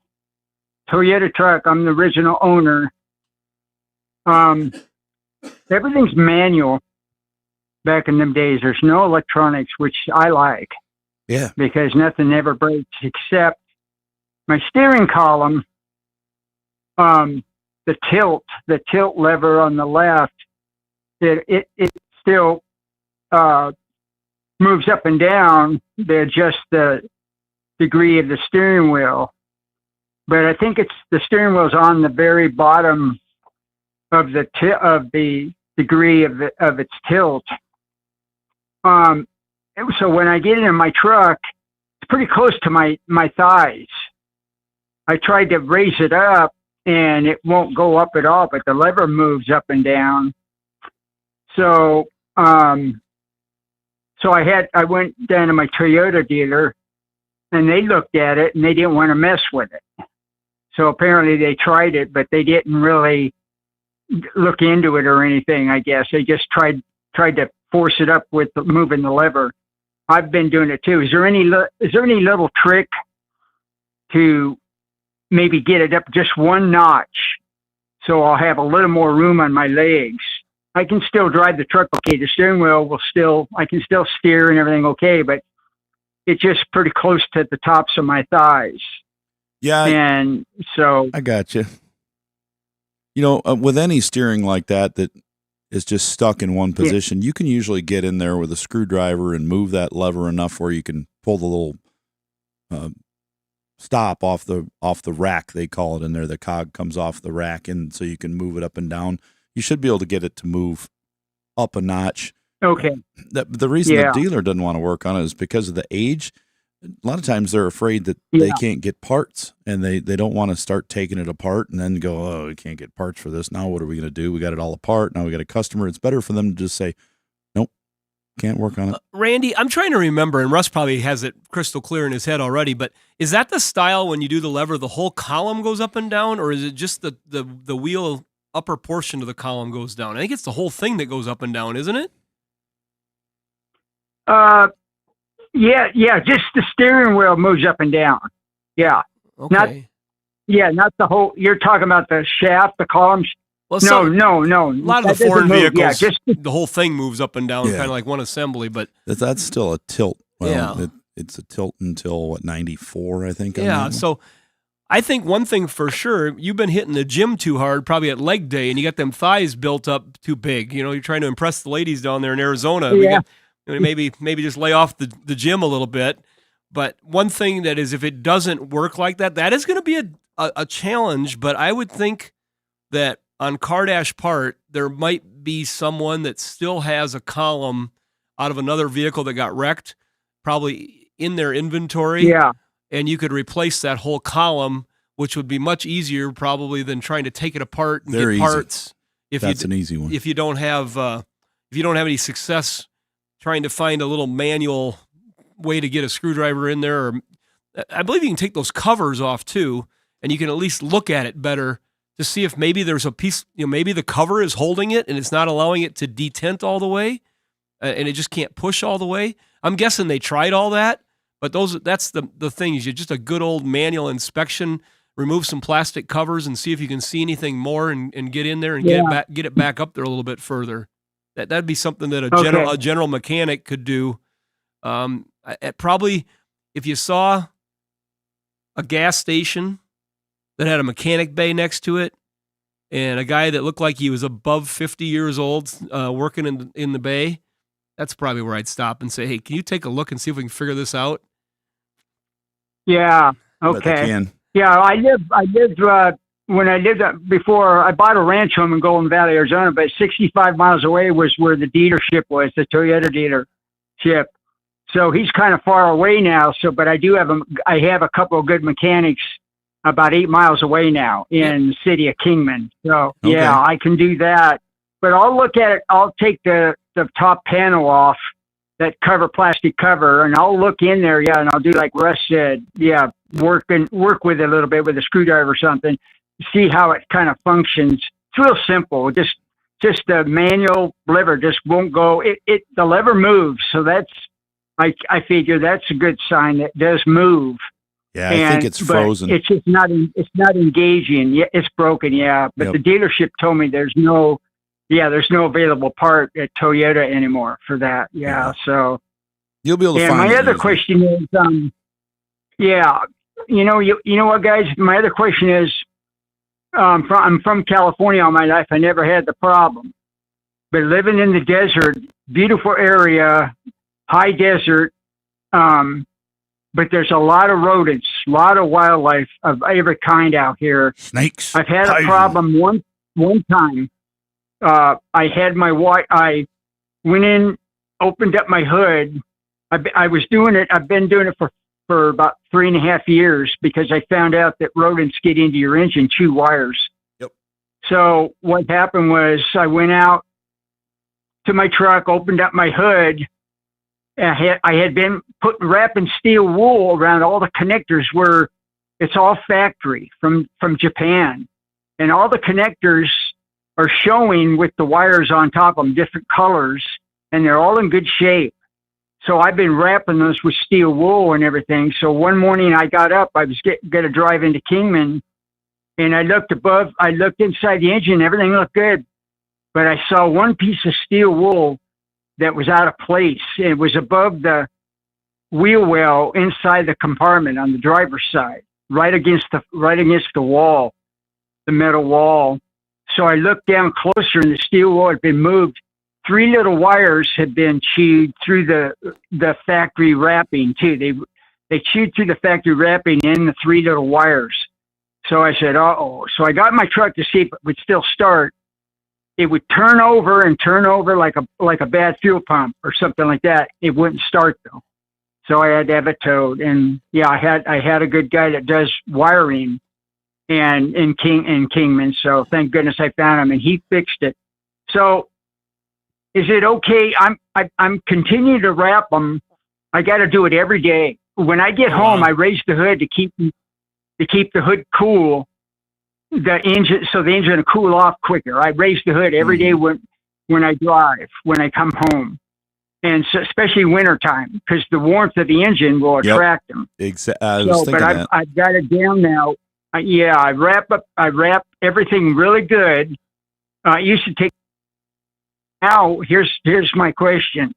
Toyota truck. I'm the original owner. Everything's manual back in them days. There's no electronics, which I like. Yeah. Because nothing ever breaks except my steering column, the tilt lever on the left, it still moves up and down to adjust the degree of the steering wheel. But I think it's the steering wheel's on the very bottom of the degree of its tilt. So when I get in my truck, it's pretty close to my thighs. I tried to raise it up and it won't go up at all, but the lever moves up and down. So I went down to my Toyota dealer and they looked at it and they didn't want to mess with it. So apparently they tried it, but they didn't really look into it or anything, I guess. They just tried to force it up with moving the lever. I've been doing it too. Is there any little trick to maybe get it up just one notch so I'll have a little more room on my legs? I can still drive the truck okay. The steering wheel I can still steer and everything okay, but it's just pretty close to the tops of my thighs. Yeah. And so I got you. You know, with any steering like that is just stuck in one position, you can usually get in there with a screwdriver and move that lever enough where you can pull the little stop off the rack, they call it in there. The cog comes off the rack, and so you can move it up and down. You should be able to get it to move up a notch. Okay. The reason the dealer doesn't want to work on it is because of the age. A lot of times they're afraid that they can't get parts, and they don't want to start taking it apart and then go, oh, we can't get parts for this. Now what are we going to do? We got it all apart. Now we got a customer. It's better for them to just say, nope, can't work on it. Randy, I'm trying to remember, and Russ probably has it crystal clear in his head already, but is that the style when you do the lever, the whole column goes up and down, or is it just the wheel upper portion of the column goes down? I think it's the whole thing that goes up and down, isn't it? Yeah, just the steering wheel moves up and down. Yeah. Okay. Not the whole, you're talking about the shaft, the columns. Well, no. A lot of the Ford vehicles, yeah, just the whole thing moves up and down, kind of like one assembly, but that's still a tilt. Well, it's a tilt until 94, I think. Yeah. So I think one thing for sure, you've been hitting the gym too hard, probably at leg day, and you got them thighs built up too big. You know, you're trying to impress the ladies down there in Arizona. Yeah. Maybe just lay off the gym a little bit. But one thing that is, if it doesn't work like that, that is going to be a challenge. But I would think that on car dash part, there might be someone that still has a column out of another vehicle that got wrecked, probably in their inventory. Yeah. And you could replace that whole column, which would be much easier probably than trying to take it apart and get parts. That's an easy one. If you don't have any success trying to find a little manual way to get a screwdriver in there, or I believe you can take those covers off too, and you can at least look at it better to see if maybe there's a piece, maybe the cover is holding it and it's not allowing it to detent all the way. and it just can't push all the way. I'm guessing they tried all that, but that's the thing is you just a good old manual inspection, remove some plastic covers and see if you can see anything more and get in there and get it back up there a little bit further. That'd be something that a general mechanic could do. Probably if you saw a gas station that had a mechanic bay next to it and a guy that looked like he was above 50 years old working in the bay, that's probably where I'd stop and say, hey, can you take a look and see if we can figure this out? Yeah. Okay. Yeah. I lived when I lived before I bought a ranch home in Golden Valley, Arizona, but 65 miles away was where the dealership was, the Toyota dealership. So he's kind of far away now. So, but I have a couple of good mechanics about 8 miles away now in the city of Kingman. So yeah, I can do that, but I'll look at it. I'll take the top panel off, that plastic cover, and I'll look in there. Yeah. And I'll do like Russ said. Yeah. Work with it a little bit with a screwdriver or something, see how it kind of functions. It's real simple. Just the manual lever just won't go. The lever moves. So that's, I figure that's a good sign that it does move. Yeah, I think it's frozen. It's just not engaging. Yeah, it's broken. Yeah, but the dealership told me there's no available part at Toyota anymore for that. Yeah. So you'll be able to find it. My other question is, you know what, guys? My other question is, I'm from California all my life. I never had the problem, but living in the desert, beautiful area, high desert, but there's a lot of rodents, a lot of wildlife of every kind out here. Snakes. I've had a problem one time. I went in, opened up my hood. I was doing it. I've been doing it for about 3.5 years because I found out that rodents get into your engine, chew wires. Yep. So what happened was I went out to my truck, opened up my hood. I had been wrapping steel wool around all the connectors where it's all factory from Japan. And all the connectors are showing with the wires on top of them, different colors, and they're all in good shape. So I've been wrapping those with steel wool and everything. So one morning I got up, I was going to drive into Kingman, and I looked inside the engine, everything looked good. But I saw one piece of steel wool that was out of place. It was above the wheel well inside the compartment on the driver's side, right against the wall, the metal wall. So I looked down closer, and the steel wool had been moved. 3 little wires had been chewed through the factory wrapping too. They chewed through the factory wrapping and the 3 little wires. So I said, uh-oh. So I got in my truck to see if it would still start. It would turn over like a bad fuel pump or something like that. It wouldn't start though. So I had to have it towed. And yeah, I had a good guy that does wiring and in Kingman. So thank goodness I found him and he fixed it. So is it okay? I'm continuing to wrap them. I got to do it every day. When I get home, I raise the hood to keep the hood cool. The engine will cool off quicker. I raise the hood every day when I drive, when I come home, and so, especially wintertime, because the warmth of the engine will attract them. Exactly. But I've got it down now. I wrap everything really good. It used to take. Now here's my question.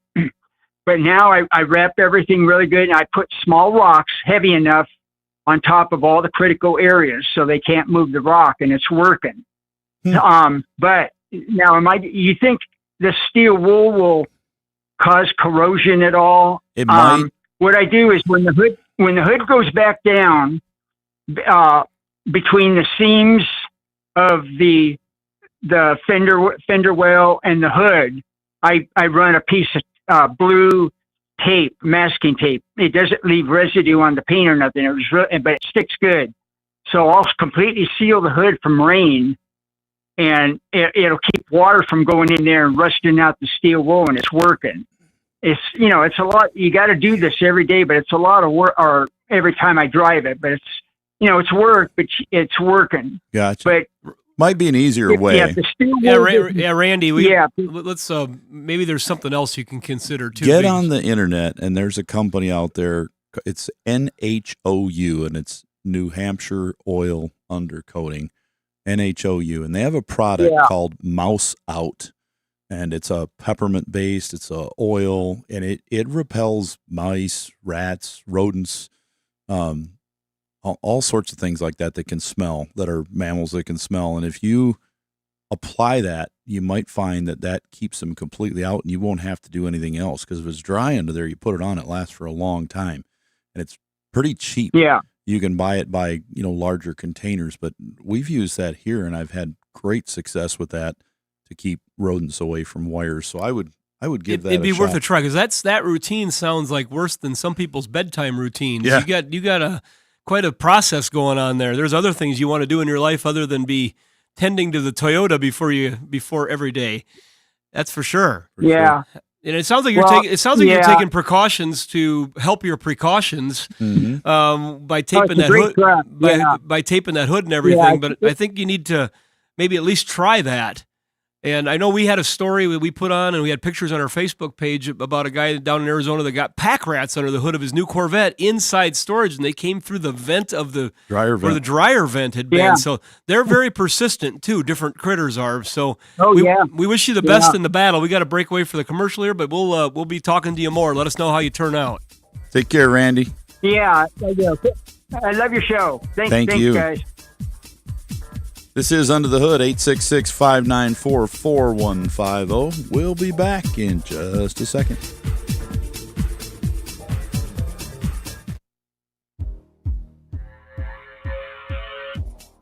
But now I wrap everything really good, and I put small rocks, heavy enough, on top of all the critical areas so they can't move the rock, and it's working. But now, you think the steel wool will cause corrosion at all? It might. What I do is when the hood goes back down, between the seams of the fender well and the hood, I run a piece of blue tape, masking tape. It doesn't leave residue on the paint or nothing. But it sticks good. So I'll completely seal the hood from rain, and it'll keep water from going in there and rusting out the steel wool, and it's working. It's a lot. You got to do this every day, but it's a lot of work. Or every time I drive it, but it's work, but it's working. Gotcha. But Might be an easier way. Yeah, the steel Yeah, Randy. Let's maybe there's something else you can consider too. Get on the internet, and there's a company out there. It's NHOU, and it's New Hampshire Oil Undercoating. NHOU, and they have a product called Mouse Out, and it's a peppermint based. It's a oil, and it repels mice, rats, rodents, all sorts of things like that can smell, that are mammals that can smell. And if you apply that, you might find that keeps them completely out, and you won't have to do anything else, because if it's dry under there, you put it on, it lasts for a long time, and it's pretty cheap. Yeah. You can buy it by, larger containers, but we've used that here, and I've had great success with that to keep rodents away from wires. So I would give that. It'd be worth shot. a try, because that routine sounds like worse than some people's bedtime routines. Yeah. You got quite a process going on there. There's other things you want to do in your life other than be tending to the Toyota before every day. That's for sure. Yeah. And it sounds like you're taking precautions to help your precautions by taping that hood, by taping that hood and everything. Yeah, but I think you need to maybe at least try that. And I know we had a story we put on, and we had pictures on our Facebook page about a guy down in Arizona that got pack rats under the hood of his new Corvette inside storage, and they came through the vent of the dryer vent, where the dryer vent had been. Yeah. So they're very persistent too. Different critters are. So we wish you the best in the battle. We got to break away for the commercial here, but we'll be talking to you more. Let us know how you turn out. Take care, Randy. Yeah, I do. I love your show. Thanks, you, guys. This is Under the Hood, 866-594-4150. We'll be back in just a second.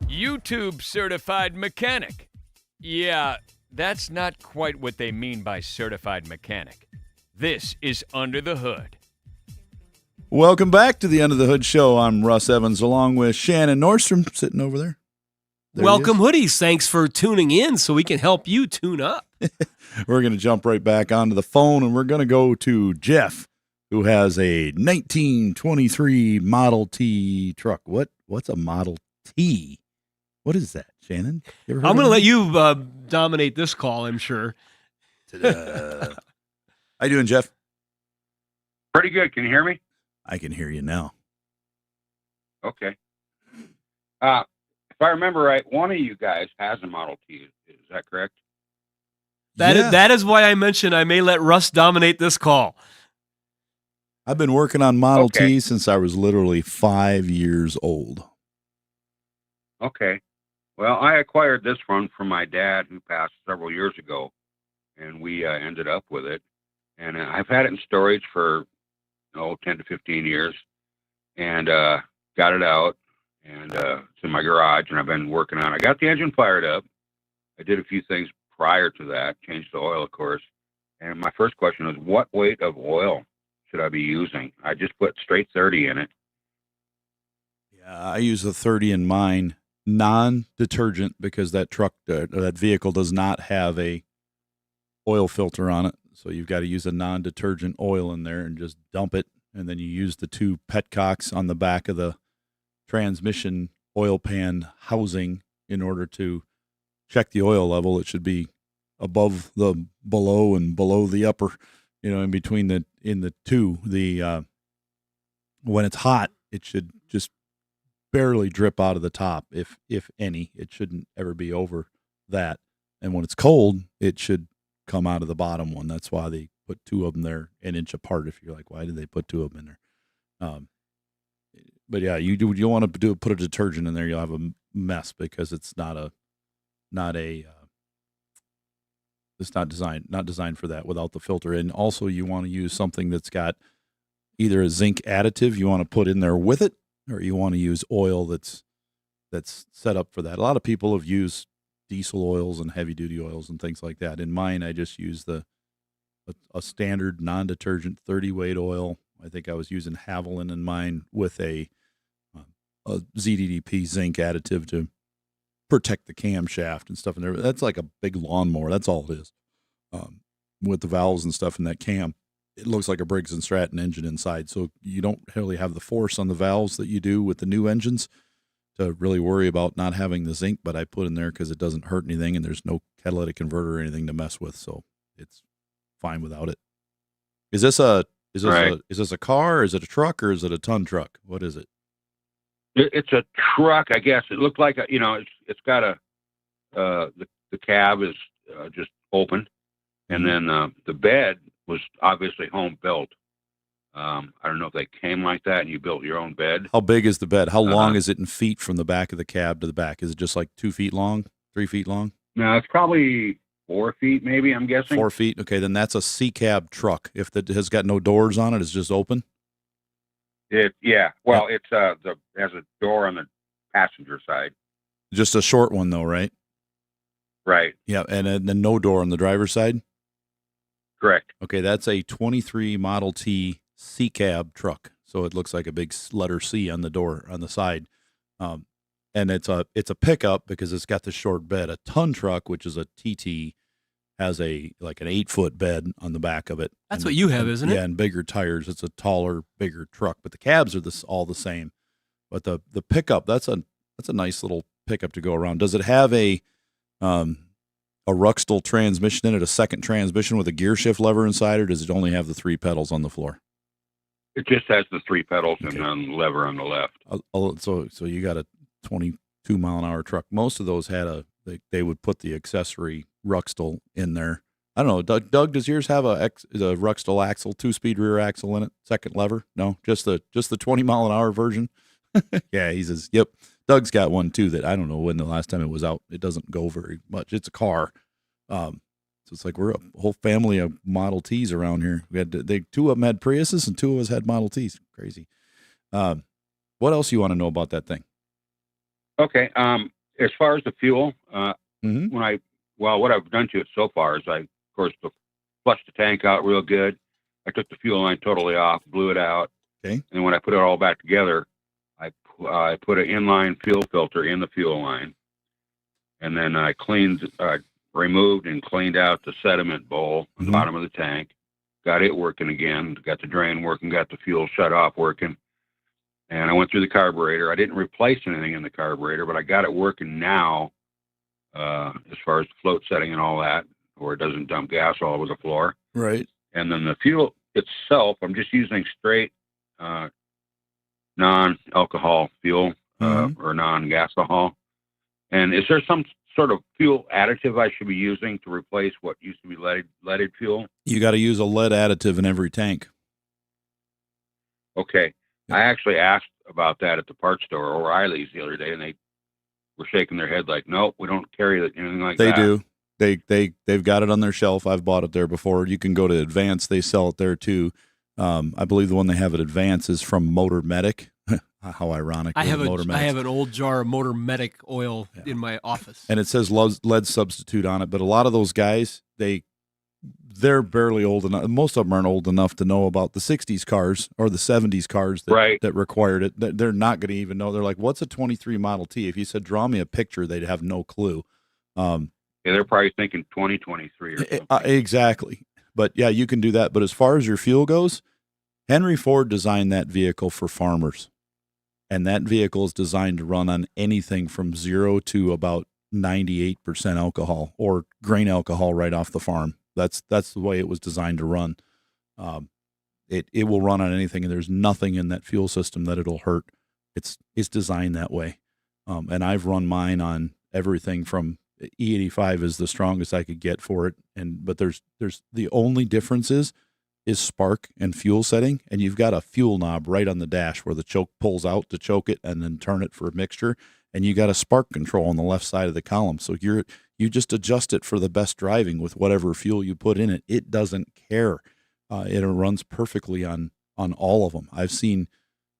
YouTube certified mechanic. Yeah, that's not quite what they mean by certified mechanic. This is Under the Hood. Welcome back to the Under the Hood show. I'm Russ Evans, along with Shannon Nordstrom, sitting over there. Welcome, Hoodies. Thanks for tuning in so we can help you tune up. We're going to jump right back onto the phone, and we're going to go to Jeff, who has a 1923 Model T truck. What's a Model T? What is that, Shannon? I'm going to let you dominate this call, I'm sure. How you doing, Jeff? Pretty good. Can you hear me? I can hear you now. Okay. If I remember right, one of you guys has a Model T. Is that correct? That is why I mentioned I may let Russ dominate this call. I've been working on Model T since I was literally 5 years old. Okay. Well, I acquired this one from my dad, who passed several years ago, and we ended up with it. And I've had it in storage for 10 to 15 years, and got it out. And it's in my garage, and I've been working on it. I got the engine fired up. I did a few things prior to that, changed the oil, of course. And my first question is, what weight of oil should I be using? I just put straight 30 in it. Yeah, I use a 30 in mine, non-detergent, because that truck, that vehicle does not have a oil filter on it. So you've got to use a non-detergent oil in there and just dump it. And then you use the two petcocks on the back of the transmission oil pan housing in order to check the oil level. It should be above the below and below the upper, in between in the two. When it's hot, it should just barely drip out of the top, if any. It shouldn't ever be over that. And when it's cold, it should come out of the bottom one. That's why they put two of them there an inch apart. If you're like, why did they put two of them in there? But yeah, you want to put a detergent in there, you'll have a mess, because it's not designed for that without the filter. And also you want to use something that's got either a zinc additive you want to put in there with it, or you want to use oil that's set up for that. A lot of people have used diesel oils and heavy duty oils and things like that. In mine, I just use a standard non-detergent 30 weight oil. I think I was using Haviland in mine with a ZDDP zinc additive to protect the camshaft and stuff. And that's like a big lawnmower. That's all it is. With the valves and stuff in that cam, it looks like a Briggs & Stratton engine inside. So you don't really have the force on the valves that you do with the new engines. to really worry about not having the zinc, but I put in there because it doesn't hurt anything, and there's no catalytic converter or anything to mess with, so it's fine without it. Is this a car, or is it a truck, or is it a ton truck? What is it? It's a truck, I guess. It looked like it's got the cab is just open, and then the bed was obviously home built. I don't know if they came like that and you built your own bed. How big is the bed? How long is it in feet from the back of the cab to the back? Is it just like 2 feet long, 3 feet long? No, it's probably 4 feet, maybe, I'm guessing. 4 feet. Okay, then that's a C-cab truck. If it has got no doors on it, it's just open. It has a door on the passenger side. Just a short one, though, right? Right. Yeah, and then no door on the driver's side. Correct. Okay, that's a 23 Model T C-cab truck. So it looks like a big letter C on the door on the side, and it's a pickup because it's got the short bed. A ton truck, which is a TT, has an 8-foot bed on the back of it. That's what you have, isn't it? Yeah, and bigger tires. It's a taller, bigger truck, but the cabs are all the same. But the pickup, that's a nice little pickup to go around. Does it have a Ruxtol transmission in it, a second transmission with a gear shift lever inside, or does it only have the 3 pedals on the floor? It just has the 3 pedals and then the lever on the left. So you got a 22 mile an hour truck. Most of those had they would put the accessory Ruxtol in there. I don't know, Doug, does yours have a Ruxtol axle, 2-speed rear axle in it, second lever? No, just the 20 mile an hour version. Yeah, he says, yep. Doug's got one too that I don't know when the last time it was out. It doesn't go very much. It's a car. So it's like we're a whole family of Model Ts around here. We had 2 of them had Priuses and 2 of us had Model Ts. Crazy. What else you want to know about that thing? Okay. As far as the fuel, what I've done to it so far is I, of course, flushed the tank out real good. I took the fuel line totally off, blew it out. Okay. And when I put it all back together, I put an inline fuel filter in the fuel line, and then I removed and cleaned out the sediment bowl on the bottom of the tank, got it working again, got the drain working, got the fuel shut off working, and I went through the carburetor. I didn't replace anything in the carburetor, but I got it working now as far as the float setting and all that, where it doesn't dump gas all over the floor. Right. And then the fuel itself, I'm just using straight non-alcohol fuel or non-gasohol. And is there some sort of fuel additive I should be using to replace what used to be leaded fuel? You got to use a lead additive in every tank. Okay. I actually asked about that at the parts store or O'Reilly's the other day, and they were shaking their head like, nope, we don't carry anything like that. They do. They've got it on their shelf. I've bought it there before. You can go to Advance. They sell it there too. I believe the one they have at Advance is from Motor Medic. How ironic. I have an old jar of Motor Medic oil in my office. And it says lead substitute on it, but a lot of those guys, they're barely old enough. Most of them aren't old enough to know about the 60s cars or the 70s cars that required it. They're not going to even know. They're like, what's a 23 Model T? If you said, draw me a picture, they'd have no clue. They're probably thinking 2023 or something. Exactly. But yeah, you can do that. But as far as your fuel goes, Henry Ford designed that vehicle for farmers. And that vehicle is designed to run on anything from 0 to about 98% alcohol or grain alcohol right off the farm. That's the way it was designed to run. It will run on anything, and there's nothing in that fuel system that it'll hurt. It's designed that way. And I've run mine on everything from E85 is the strongest I could get for it. But there's the only difference is spark and fuel setting, and you've got a fuel knob right on the dash where the choke pulls out to choke it and then turn it for a mixture, and you got a spark control on the left side of the column. So you just adjust it for the best driving with whatever fuel you put in it. It doesn't care. It runs perfectly on all of them. I've seen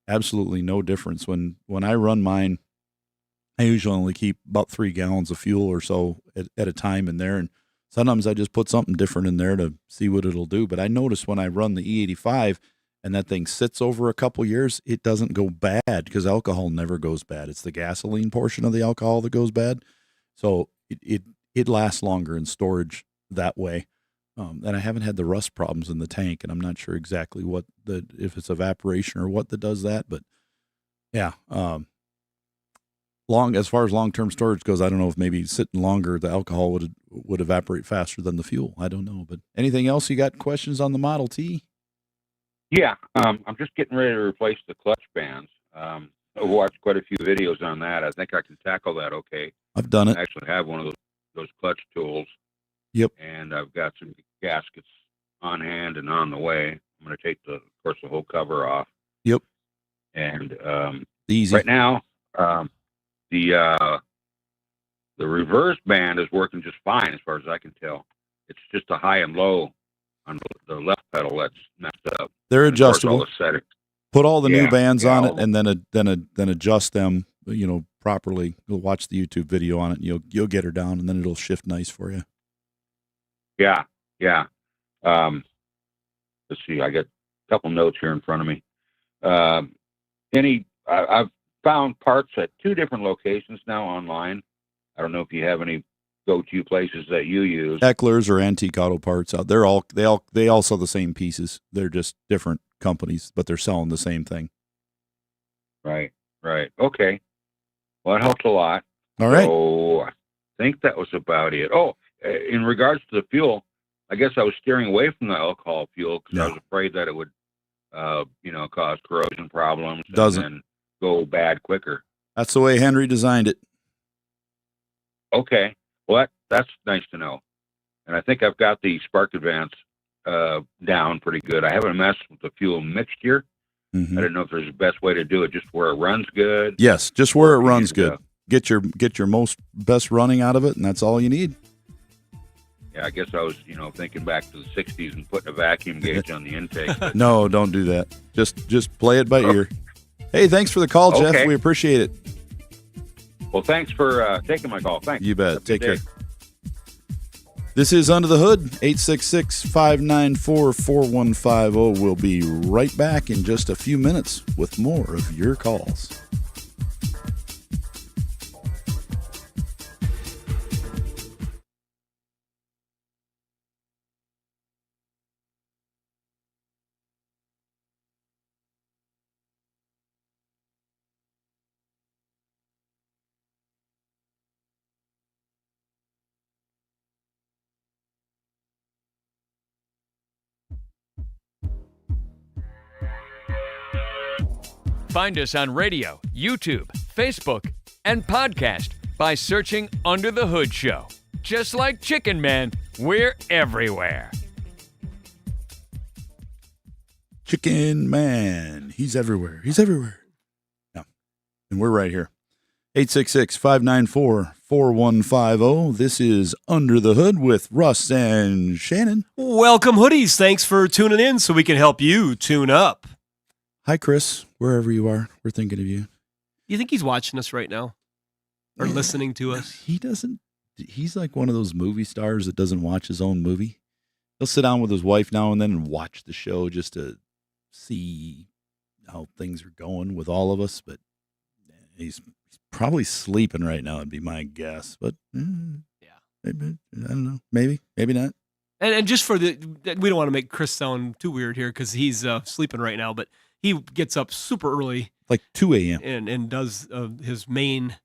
absolutely no difference. When I run mine, I usually only keep about 3 gallons of fuel or so at a time in there, and sometimes I just put something different in there to see what it'll do. But I notice when I run the E85 and that thing sits over a couple years, it doesn't go bad because alcohol never goes bad. It's the gasoline portion of the alcohol that goes bad. So it lasts longer in storage that way. And I haven't had the rust problems in the tank, and I'm not sure exactly if it's evaporation or what that does that. But yeah, As far as long-term storage goes, I don't know if maybe sitting longer, the alcohol would evaporate faster than the fuel. I don't know. But anything else you got questions on the Model T? Yeah, I'm just getting ready to replace the clutch bands. I've watched quite a few videos on that. I think I can tackle that okay. I've done it. I actually have one of those clutch tools. Yep. And I've got some gaskets on hand and on the way. I'm going to take of course, the whole cover off. Yep. And easy right now, the reverse band is working just fine as far as I can tell. It's just the high and low on the left pedal that's messed up. They're And of course, adjustable. all the settings. Put all the new bands on it, all and then adjust them, properly. You'll watch the YouTube video on it, and you'll get her down, and then it'll shift nice for you. Yeah. Let's see. I got a couple notes here in front of me. I've found parts at 2 different locations now online. I don't know if you have any go-to places that you use. Eckler's or Antique Auto Parts out. They all sell the same pieces. They're just different companies, but they're selling the same thing. Right. Okay. Well, that helps a lot. All right. So I think that was about it. Oh, in regards to the fuel, I guess I was steering away from the alcohol fuel because I was afraid that it would, cause corrosion problems. Doesn't. And then go bad quicker. That's the way Henry designed it. Okay. Well, that's nice to know. And I think I've got the spark advance down pretty good. I haven't messed with the fuel mixture. Mm-hmm. I don't know if there's a best way to do it, just where it runs good. Yes, just where it runs good. Get your best running out of it, and that's all you need. Yeah, I guess I was, thinking back to the 60s and putting a vacuum gauge on the intake. But... No, don't do that. Just play it by ear. Hey, thanks for the call, Jeff. Okay. We appreciate it. Well, thanks for taking my call. Thanks. You bet. Have a Take good care. day. This is Under the Hood, 866-594-4150. We'll be right back in just a few minutes with more of your calls. Find us on radio, YouTube, Facebook, and podcast by searching Under the Hood Show. Just like Chicken Man, we're everywhere. Chicken Man. He's everywhere. He's everywhere. Yeah. And we're right here. 866-594-4150. This is Under the Hood with Russ and Shannon. Welcome, hoodies. Thanks for tuning in so we can help you tune up. Hi, Chris. Wherever you are, we're thinking of you. You think he's watching us right now? Or listening to us? He doesn't. He's like one of those movie stars that doesn't watch his own movie. He'll sit down with his wife now and then and watch the show just to see how things are going with all of us. But he's probably sleeping right now, would be my guess. But yeah, maybe, I don't know. Maybe not. And just for we don't want to make Chris sound too weird here because he's sleeping right now, but he gets up super early, like 2 a.m. and does his main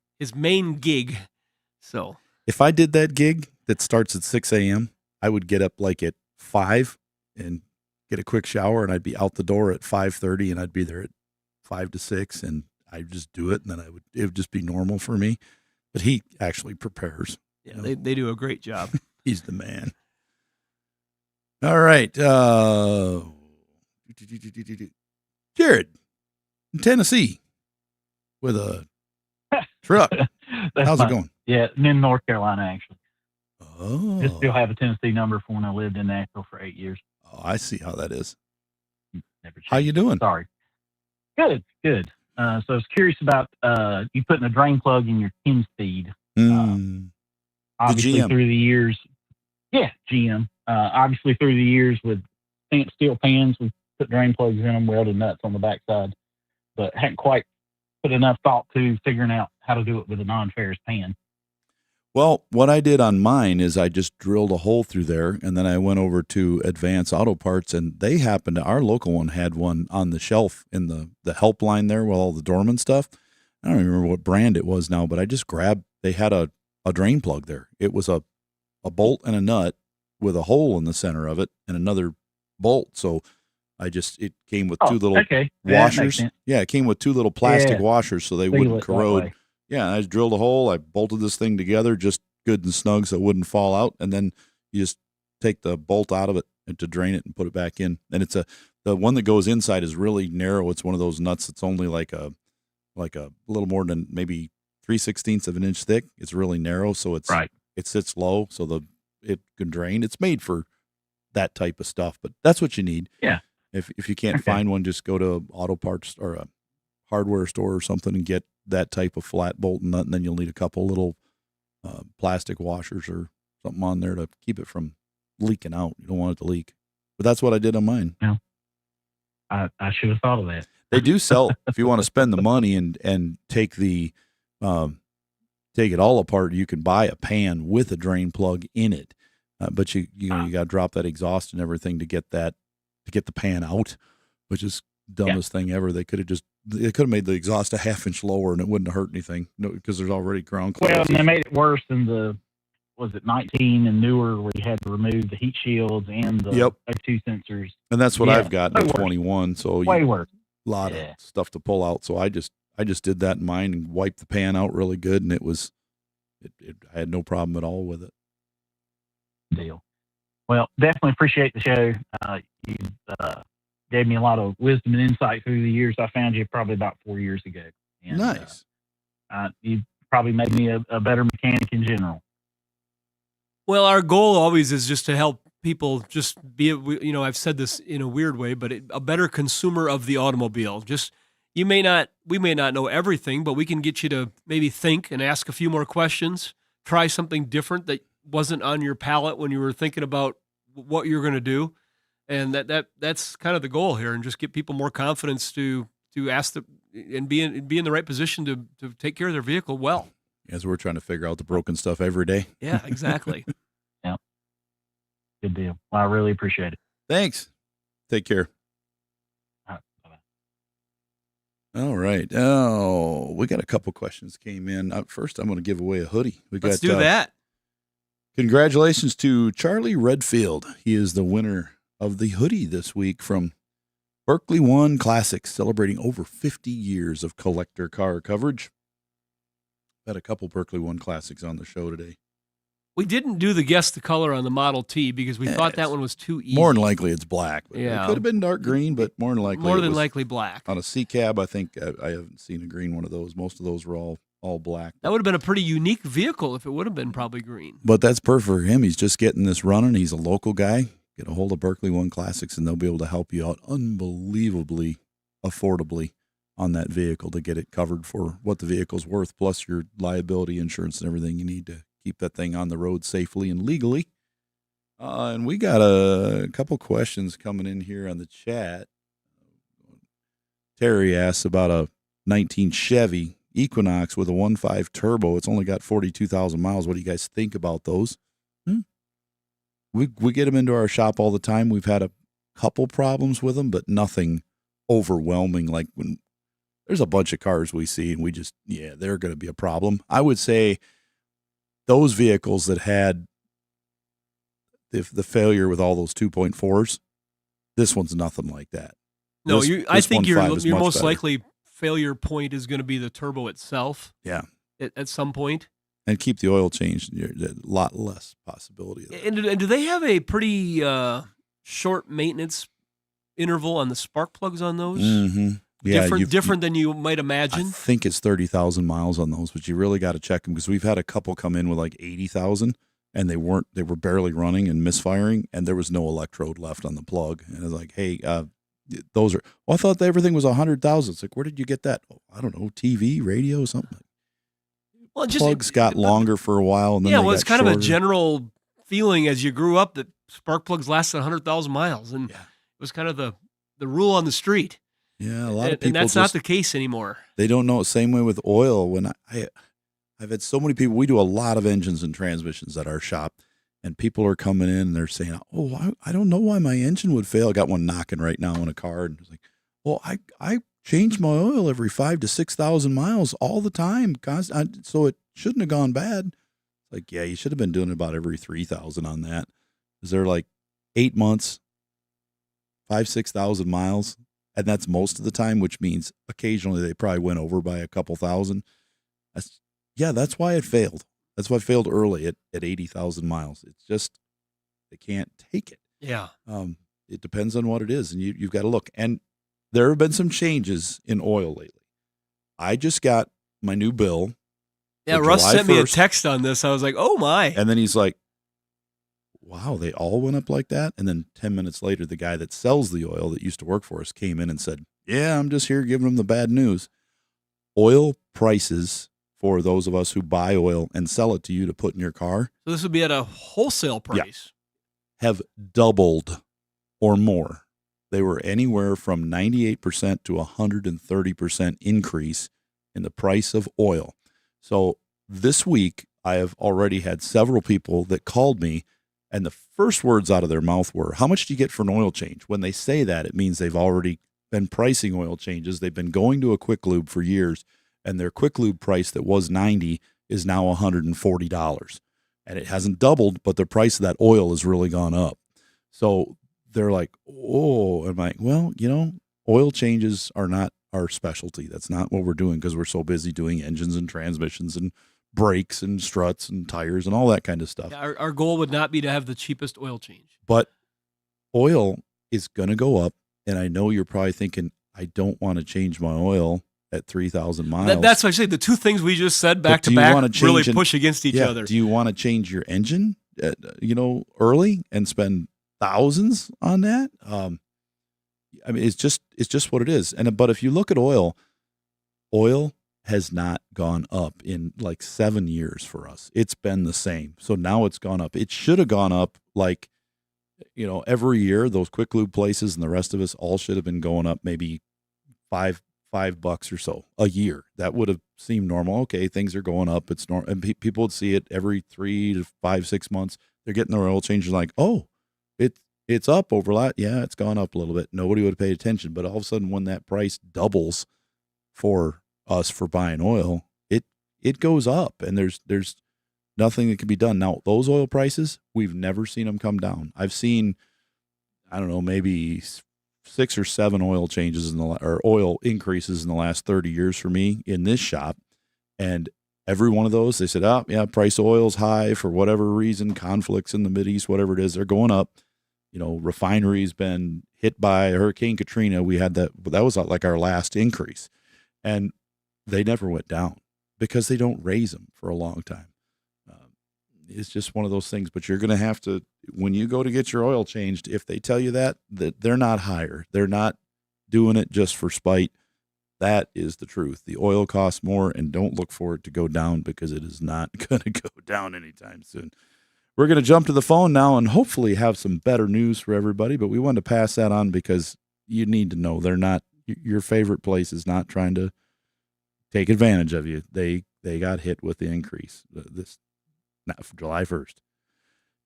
gig. So if I did that gig that starts at 6 a.m., I would get up like at 5 and get a quick shower, and I'd be out the door at 5:30, and I'd be there at 5 to 6, and I'd just do it, and then it would just be normal for me. But he actually prepares. Yeah, they do a great job. He's the man. All right. Jared in Tennessee with a truck. How's it going? Yeah, in North Carolina, actually. Oh. I still have a Tennessee number from when I lived in Nashville for 8 years. Oh, I see how that is. Never changed. How you doing? Sorry. Good. So I was curious about you putting a drain plug in your 10-speed. Obviously, GM. through the years. Yeah, GM. Obviously, through the years with steel pans, we put drain plugs in them, welded nuts on the backside, but hadn't quite put enough thought to figuring out how to do it with a non-ferrous pan. Well, what I did on mine is I just drilled a hole through there, and then I went over to Advance Auto Parts, and they happened to, our local one had one on the shelf in the help line there with all the doorman stuff. I don't even remember what brand it was now, but I just grabbed, they had a drain plug there. It was a bolt and a nut with a hole in the center of it and another bolt. So it came with two little washers. Yeah, it came with two little plastic washers so they wouldn't corrode. Yeah, I just drilled a hole. I bolted this thing together just good and snug so it wouldn't fall out. And then you just take the bolt out of it and to drain it and put it back in. And the one that goes inside is really narrow. It's one of those nuts that's only like a little more than maybe 3/16 of an inch thick. It's really narrow, so it sits low, so it can drain. It's made for that type of stuff, but that's what you need. Yeah. If you can't find one, just go to auto parts or a hardware store or something and get that type of flat bolt and nut, and then you'll need a couple little plastic washers or something on there to keep it from leaking out. You don't want it to leak. But that's what I did on mine. Yeah. I should have thought of that. They do sell, if you want to spend the money and take take it all apart, you can buy a pan with a drain plug in it. But you got to drop that exhaust and everything to get the pan out, which is dumbest thing ever. They could have made the exhaust a half-inch lower and it wouldn't have hurt anything. No, because there's already ground clearance. Well, and they made it worse in was it 19 and newer where you had to remove the heat shields and the O2 sensors. And that's what I've got in the 21. So way worse. A lot of stuff to pull out. So I just did that in mine and wiped the pan out really good, and I had no problem at all with it. Deal. Well, definitely appreciate the show. You gave me a lot of wisdom and insight through the years. I found you probably about 4 years ago. And, nice. You probably made me a better mechanic in general. Well, our goal always is just to help people just be, I've said this in a weird way, but a better consumer of the automobile. Just, we may not know everything, but we can get you to maybe think and ask a few more questions, try something different that wasn't on your palette when you were thinking about what you're going to do. And that's kind of the goal here, and just get people more confidence to ask and be in the right position to take care of their vehicle well. As we're trying to figure out the broken stuff every day. Yeah, exactly. Yeah. Good deal. Well, I really appreciate it. Thanks. Take care. All right. Bye-bye. All right. Oh, we got a couple questions came in. First, I'm going to give away a hoodie. Let's do that. Congratulations to Charlie Redfield. He is the winner of the hoodie this week from Berkeley One Classics, celebrating over 50 years of collector car coverage. Had a couple Berkeley One Classics on the show today. We didn't do the guess the color on the Model T because we thought that one was too easy. More than likely it's black. Yeah. It could have been dark green, but more than likely black. On a C cab, I think I haven't seen a green one of those. Most of those were all black. That would have been a pretty unique vehicle if it would have been probably green. But that's perfect for him. He's just getting this running. He's a local guy. Get a hold of Berkeley One Classics, and they'll be able to help you out unbelievably affordably on that vehicle to get it covered for what the vehicle's worth, plus your liability insurance and everything you need to keep that thing on the road safely and legally. And we got a couple questions coming in here on the chat. Terry asks about a 19 Chevy Equinox with a 1.5 turbo. It's only got 42,000 miles. What do you guys think about those? We get them into our shop all the time. We've had a couple problems with them, but nothing overwhelming. Like when there's a bunch of cars we see and we just, they're going to be a problem. I would say those vehicles that had the failure with all those 2.4s, this one's nothing like that. No, I think your most likely failure point is going to be the turbo itself. Yeah. At some point. And keep the oil changed. A lot less possibility of that. And do they have a pretty short maintenance interval on the spark plugs on those? Mm-hmm. Yeah, different than you might imagine. I think it's 30,000 miles on those, but you really got to check them because we've had a couple come in with like 80,000 and they were barely running and misfiring, and there was no electrode left on the plug. And I was like, hey, those are. Well, I thought everything was 100,000. It's like, where did you get that? Oh, I don't know, TV, radio, something. Well, plugs got longer for a while, and then it's kind of a general feeling as you grew up that spark plugs lasted 100,000 miles, and it was kind of the rule on the street. Yeah, a lot of people. And that's not the case anymore. They don't know. Same way with oil. When I've had so many people. We do a lot of engines and transmissions at our shop, and people are coming in and they're saying, "Oh, I don't know why my engine would fail." I got one knocking right now in a car, and it's like, "Well, I change my oil every 5,000 to 6,000 miles all the time. So it shouldn't have gone bad. Like, yeah, you should have been doing about every 3,000 on that. Is there like 8 months, 6,000 miles? And that's most of the time, which means occasionally they probably went over by a couple thousand. That's why it failed. That's why it failed early at 80,000 miles. It's just, they can't take it. Yeah. It depends on what it is, and you've got to look. And there have been some changes in oil lately. I just got my new bill. Yeah, Russ sent me a text on this. I was like, oh my. And then he's like, wow, they all went up like that? And then 10 minutes later, the guy that sells the oil that used to work for us came in and said, yeah, I'm just here giving them the bad news. Oil prices for those of us who buy oil and sell it to you to put in your car. So this would be at a wholesale price. Yeah, have doubled or more. They were anywhere from 98% to 130% increase in the price of oil. So this week, I have already had several people that called me, and the first words out of their mouth were, how much do you get for an oil change? When they say that, it means they've already been pricing oil changes. They've been going to a quick lube for years, and their quick lube price that was $90 is now $140. And it hasn't doubled, but the price of that oil has really gone up. So they're like, oh, I'm like, well, oil changes are not our specialty. That's not what we're doing because we're so busy doing engines and transmissions and brakes and struts and tires and all that kind of stuff. Yeah, our goal would not be to have the cheapest oil change. But oil is going to go up, and I know you're probably thinking, I don't want to change my oil at 3,000 miles. That's what I say. The two things we just said back to back really push against each other. Do you want to change your engine, early and spend thousands on that? I mean, it's just what it is. But if you look at oil has not gone up in like 7 years for us. It's been the same. So now it's gone up. It should have gone up like, every year. Those quick lube places and the rest of us all should have been going up maybe $5 or so a year. That would have seemed normal. Okay, things are going up. It's normal, and people would see it every 3 to 5, 6 months. They're getting their oil changes like, oh, it's up over that. Yeah, it's gone up a little bit. Nobody would have paid attention. But all of a sudden, when that price doubles for us for buying oil, it goes up, and there's nothing that can be done. Now, those oil prices, we've never seen them come down. I've seen, I don't know, maybe 6 or 7 oil changes or oil increases in the last 30 years for me in this shop. And every one of those, they said, oh, yeah, price of oil's high for whatever reason, conflicts in the Mideast, whatever it is, they're going up. Refinery's been hit by Hurricane Katrina. We had that was like our last increase. And they never went down because they don't raise them for a long time. It's just one of those things, but you're going to have to, when you go to get your oil changed, if they tell you that they're not higher, they're not doing it just for spite. That is the truth. The oil costs more, and don't look for it to go down because it is not going to go down anytime soon. We're going to jump to the phone now and hopefully have some better news for everybody, but we wanted to pass that on because you need to know your favorite place is not trying to take advantage of you. They got hit with the increase not from July 1st.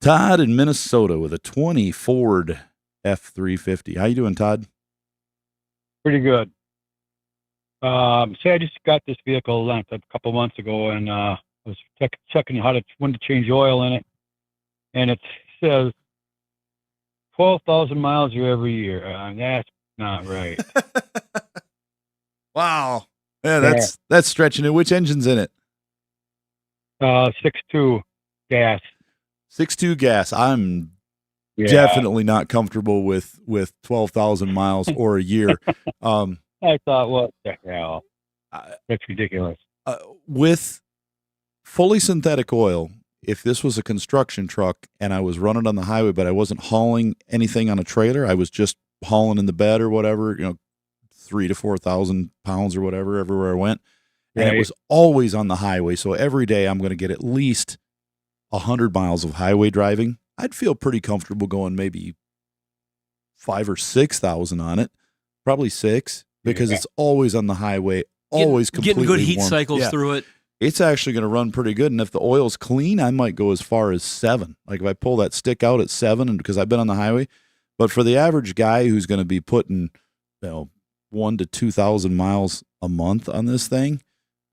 Todd in Minnesota with a 20 Ford F350. How you doing, Todd? Pretty good. I just got this vehicle a couple months ago, and I was checking when to change oil in it, and it says 12,000 miles every year. That's not right. Wow. Yeah, that's stretching it. Which engine's in it? 6.2 gas. 6.2 gas. I'm definitely not comfortable with 12,000 miles or a year. I thought, what the hell? That's ridiculous. With fully synthetic oil, if this was a construction truck and I was running on the highway, but I wasn't hauling anything on a trailer, I was just hauling in the bed or whatever, 3,000 to 4,000 pounds or whatever, everywhere I went. And it was always on the highway. So every day I'm going to get at least 100 miles of highway driving. I'd feel pretty comfortable going maybe 5,000 or 6,000 on it, probably 6, because it's always on the highway, always completely getting good heat warm. cycles through it. It's actually going to run pretty good. And if the oil's clean, I might go as far as 7. Like if I pull that stick out at 7, and because I've been on the highway. But for the average guy who's going to be putting, 1 to 2,000 miles a month on this thing,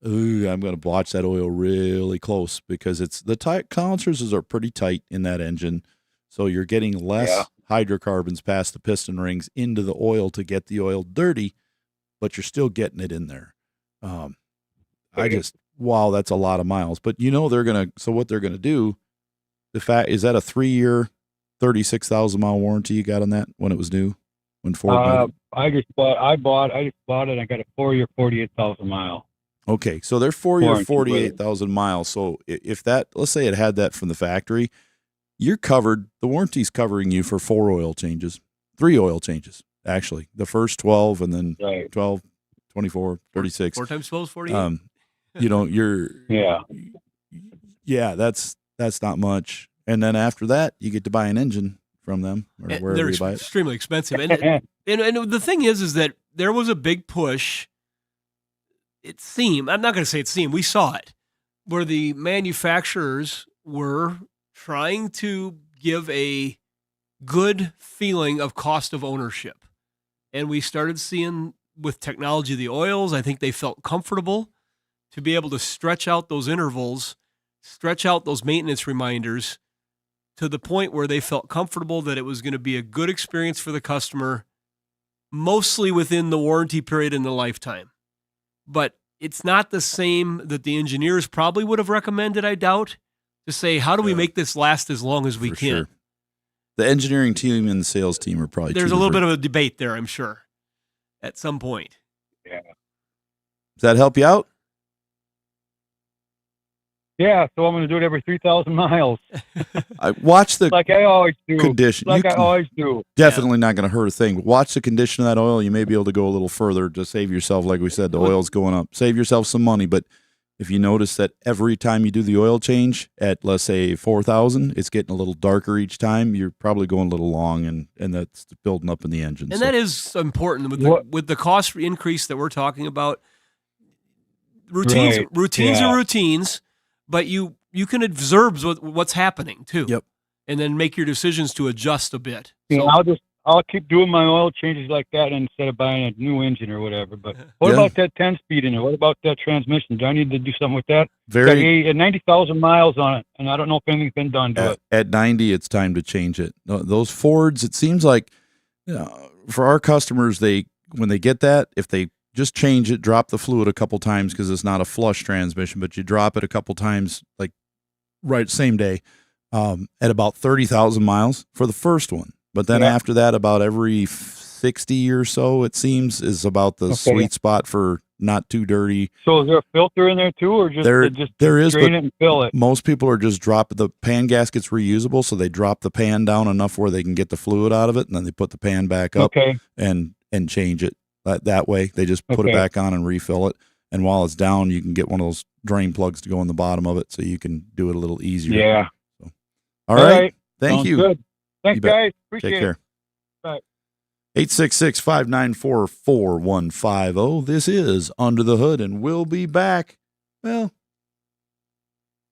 ooh, I'm going to watch that oil really close because the tolerances are pretty tight in that engine. So you're getting less hydrocarbons past the piston rings into the oil to get the oil dirty, but you're still getting it in there. Wow, that's a lot of miles. But what they're going to do, is that a 3-year, 36,000 mile warranty you got on that when it was new? When Ford I just bought it. I got a 4-year, 48,000 mile. Okay, so they're 4-year, Warranty 48,000 miles. So if that, let's say it had that from the factory, you're covered. The warranty's covering you for 3 oil changes, actually. The first 12 and then 12, 24, 36. 4 times 12 is 48. That's not much. And then after that, you get to buy an engine from them or wherever they're you buy it. extremely expensive. And the thing is that there was a big push. It seemed, I'm not going to say it seemed, we saw it, where the manufacturers were trying to give a good feeling of cost of ownership. And we started seeing with technology, the oils, I think they felt comfortable to be able to stretch out those intervals, stretch out those maintenance reminders to the point where they felt comfortable that it was going to be a good experience for the customer, mostly within the warranty period in the lifetime. But it's not the same that the engineers probably would have recommended, I doubt, to say, how do we make this last as long as we can? Sure. The engineering team and the sales team are probably There's a little bit of a debate there, I'm sure, at some point. Yeah. Does that help you out? Yeah, so I'm going to do it every 3,000 miles. I watch the like I always do. condition. I always do. Definitely not going to hurt a thing. But watch the condition of that oil. You may be able to go a little further to save yourself. Like we said, the oil's going up. Save yourself some money. But if you notice that every time you do the oil change at, let's say, 4,000, it's getting a little darker each time, you're probably going a little long, and that's building up in the engine. And that is important with the cost increase that we're talking about. Routines are routines. But you can observe what's happening too. Yep. And then make your decisions to adjust a bit. So, I'll keep doing my oil changes like that instead of buying a new engine or whatever. But what about that 10-speed in it? What about that transmission? Do I need to do something with that? Got 90,000 miles on it, and I don't know if anything's been done to it. At 90, it's time to change it. Those Fords, it seems like for our customers, when they get that, if they just change it, drop the fluid a couple times because it's not a flush transmission, but you drop it a couple times, like same day, at about 30,000 miles for the first one. But then after that, about every 60 or so, it seems, is about the sweet spot for not too dirty. So is there a filter in there too, or just there is, drain it and fill it? Most people are just the pan gasket's reusable, so they drop the pan down enough where they can get the fluid out of it, and then they put the pan back up and change it. That way, they just put it back on and refill it. And while it's down, you can get one of those drain plugs to go in the bottom of it so you can do it a little easier. Yeah. So, all right. Thank Sounds you. Good. Thanks, guys. Appreciate Take care. Bye. 866-594-4150. This is Under the Hood, and we'll be back. Well,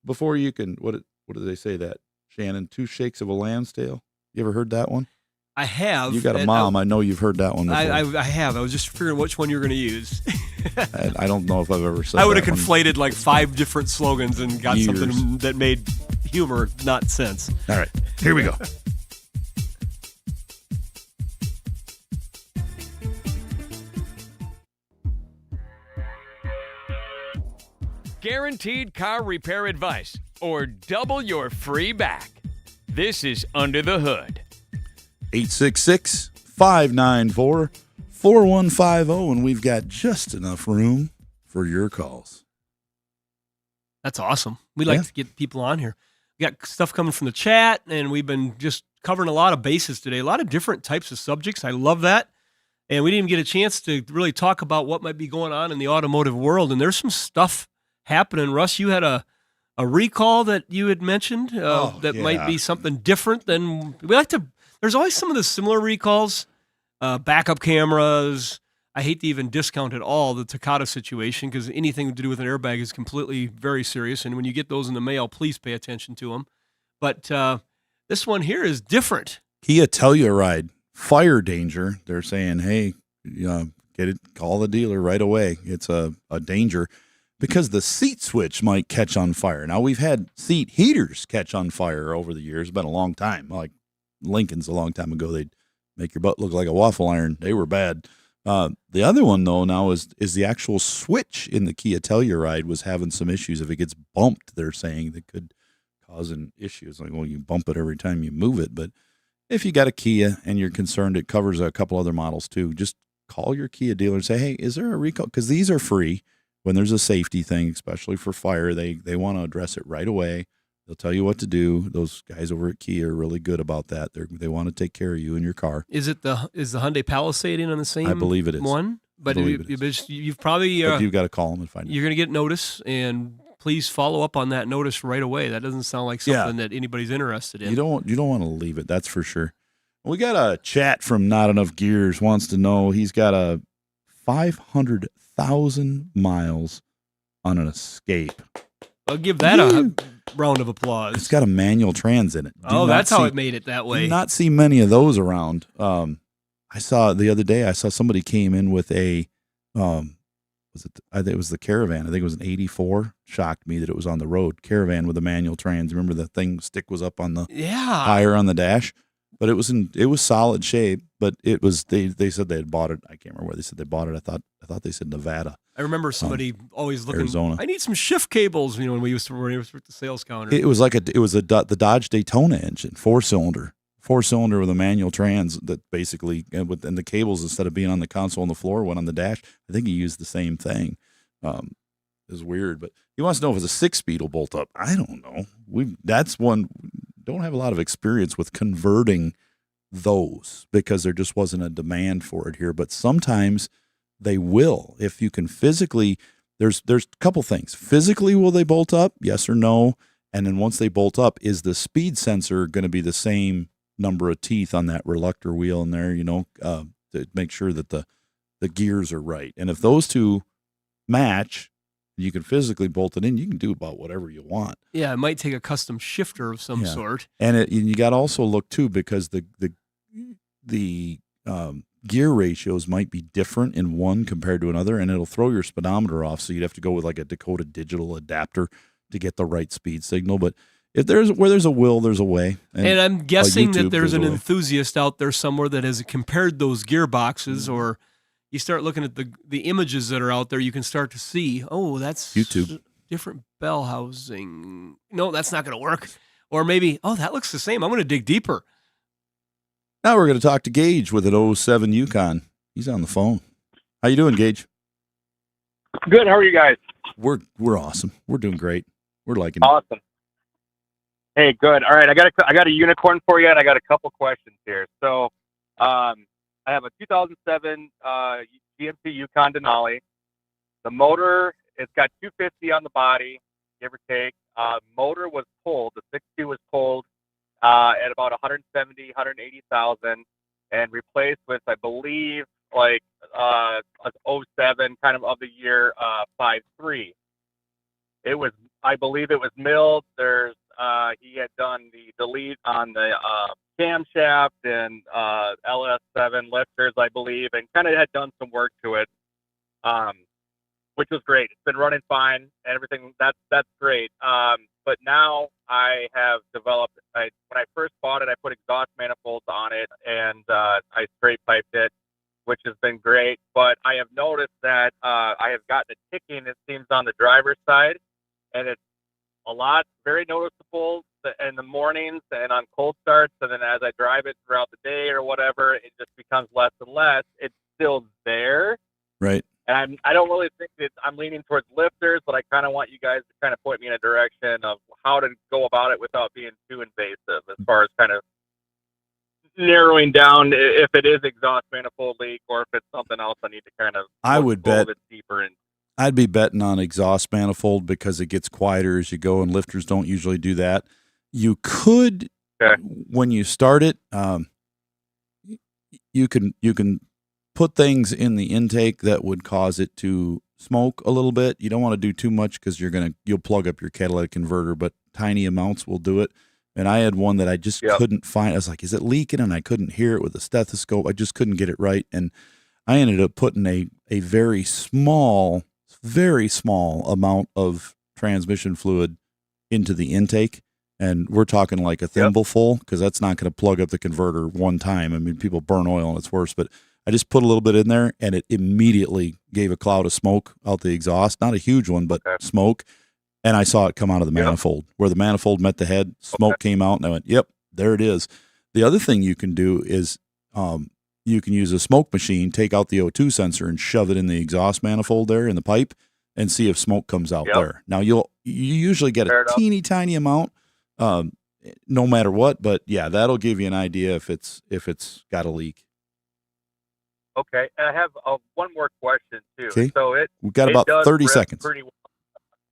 before you can, what do they say that, Shannon? 2 shakes of a lamb's tail. You ever heard that one? I have. You got a mom. I know you've heard that one before. I have. I was just figuring which one you're going to use. I don't know if I've ever said that. I would have conflated like 5 different slogans and got something that made humor, not sense. All right. Here we go. Guaranteed car repair advice or double your free back. This is Under the Hood. 866-594-4150, and we've got just enough room for your calls. That's awesome. We like to get people on here. We got stuff coming from the chat, and we've been just covering a lot of bases today, a lot of different types of subjects. I love that. And we didn't even get a chance to really talk about what might be going on in the automotive world, and there's some stuff happening. Russ, you had a recall that you had mentioned might be something different than we like to. There's always some of the similar recalls, backup cameras. I hate to even discount at all the Takata situation because anything to do with an airbag is completely very serious. And when you get those in the mail, please pay attention to them. But this one here is different. Kia Telluride, fire danger. They're saying, hey, get call the dealer right away. It's a danger because the seat switch might catch on fire. Now, we've had seat heaters catch on fire over the years. It's been a long time. Like Lincoln's a long time ago. They'd make your butt look like a waffle iron. They were bad. The other one, though, now is the actual switch in the Kia Telluride was having some issues. If it gets bumped, they're saying that could cause an issue. It's like, well, you bump it every time you move it. But if you got a Kia and you're concerned, it covers a couple other models too. Just call your Kia dealer and say, hey, is there a recall? Because these are free when there's a safety thing, especially for fire. They want to address it right away. They'll tell you what to do. Those guys over at Kia are really good about that. They want to take care of you and your car. Is the Hyundai Palisade in on the same? I believe it is one. But you've probably but you've got to call them and find out. You're going to get notice, and please follow up on that notice right away. That doesn't sound like something that anybody's interested in. You don't want to leave it. That's for sure. We got a chat from Not Enough Gears. Wants to know he's got a 500,000 miles on an Escape. I'll give that a round of applause. It's got a manual trans in it. That's how it made it that way. Do not see many of those around. I saw the other day. I saw somebody came in with a, I think it was the Caravan. I think it was an '84. Shocked me that it was on the road. Caravan with a manual trans. Remember the stick was up on the tire on the dash, but it was solid shape. But it was they said they had bought it. I can't remember where they said they bought it. I thought they said Nevada. I remember somebody always looking. Arizona. I need some shift cables. When we used to work at the sales counter. It was the Dodge Daytona engine, 4-cylinder with a manual trans that basically and the cables, instead of being on the console on the floor, went on the dash. I think he used the same thing. It's weird, but he wants to know if it's a 6-speed will bolt up. I don't know. That's one. Don't have a lot of experience with converting those because there just wasn't a demand for it here. But sometimes they will, if you can physically. There's a couple things. Physically, will they bolt up? Yes or no? And then once they bolt up, is the speed sensor going to be the same number of teeth on that reluctor wheel in there? To make sure that the gears are right. And if those two match, you can physically bolt it in. You can do about whatever you want. Yeah, it might take a custom shifter of some sort. And you got to also look too, because the gear ratios might be different in one compared to another, and it'll throw your speedometer off. So you'd have to go with like a Dakota digital adapter to get the right speed signal. But if where there's a will, there's a way. And I'm guessing that there's an enthusiast out there somewhere that has compared those gearboxes, or you start looking at the images that are out there, you can start to see, that's YouTube. Different bell housing. No, that's not going to work. Or maybe, that looks the same. I'm going to dig deeper. Now we're going to talk to Gage with an 07 Yukon. He's on the phone. How you doing, Gage? Good. How are you guys? We're awesome. We're doing great. We're liking it. Awesome. Hey, good. All right, I got a unicorn for you, and I got a couple questions here. So, I have a 2007 GMC Yukon Denali. The motor, it's got 250 on the body, give or take. Motor was pulled. The 6.2 was pulled at about 170, 180,000, and replaced with, I believe, like a 07 kind of the year 5.3. I believe it was milled. There's he had done the delete on the camshaft and LS7 lifters, I believe, and kind of had done some work to it, which was great. It's been running fine and everything. That's great. But now I have developed. When I first bought it, I put exhaust manifolds on it and I straight piped it, which has been great. But I have noticed that I have gotten a ticking, it seems, on the driver's side, and it's very noticeable in the mornings and on cold starts. And then as I drive it throughout the day or whatever, it just becomes less and less. It's still there. Right. And I don't really think that I'm leaning towards lifters, but I kind of want you guys to kind of point me in a direction of how to go about it without being too invasive, as far as kind of narrowing down if it is exhaust manifold leak or if it's something else I need to kind of a little bit deeper in. I'd be betting on exhaust manifold because it gets quieter as you go, and lifters don't usually do that. You could, when you start it, you can put things in the intake that would cause it to smoke a little bit. You don't want to do too much because you'll plug up your catalytic converter, but tiny amounts will do it. And I had one that I just couldn't find. I was like, is it leaking? And I couldn't hear it with a stethoscope. I just couldn't get it right. And I ended up putting a very small amount of transmission fluid into the intake. And we're talking like a thimble full, because that's not going to plug up the converter one time. I mean, people burn oil and it's worse, but I just put a little bit in there and it immediately gave a cloud of smoke out the exhaust. Not a huge one, but smoke. And I saw it come out of the manifold. Where the manifold met the head, smoke came out, and I went, yep, there it is. The other thing you can do is you can use a smoke machine, take out the O2 sensor and shove it in the exhaust manifold there in the pipe and see if smoke comes out there. Now, you usually get a teeny tiny amount, no matter what, but yeah, that'll give you an idea if it's got a leak. Okay, and I have one more question too. Okay. So We've got about 30 seconds. Pretty well.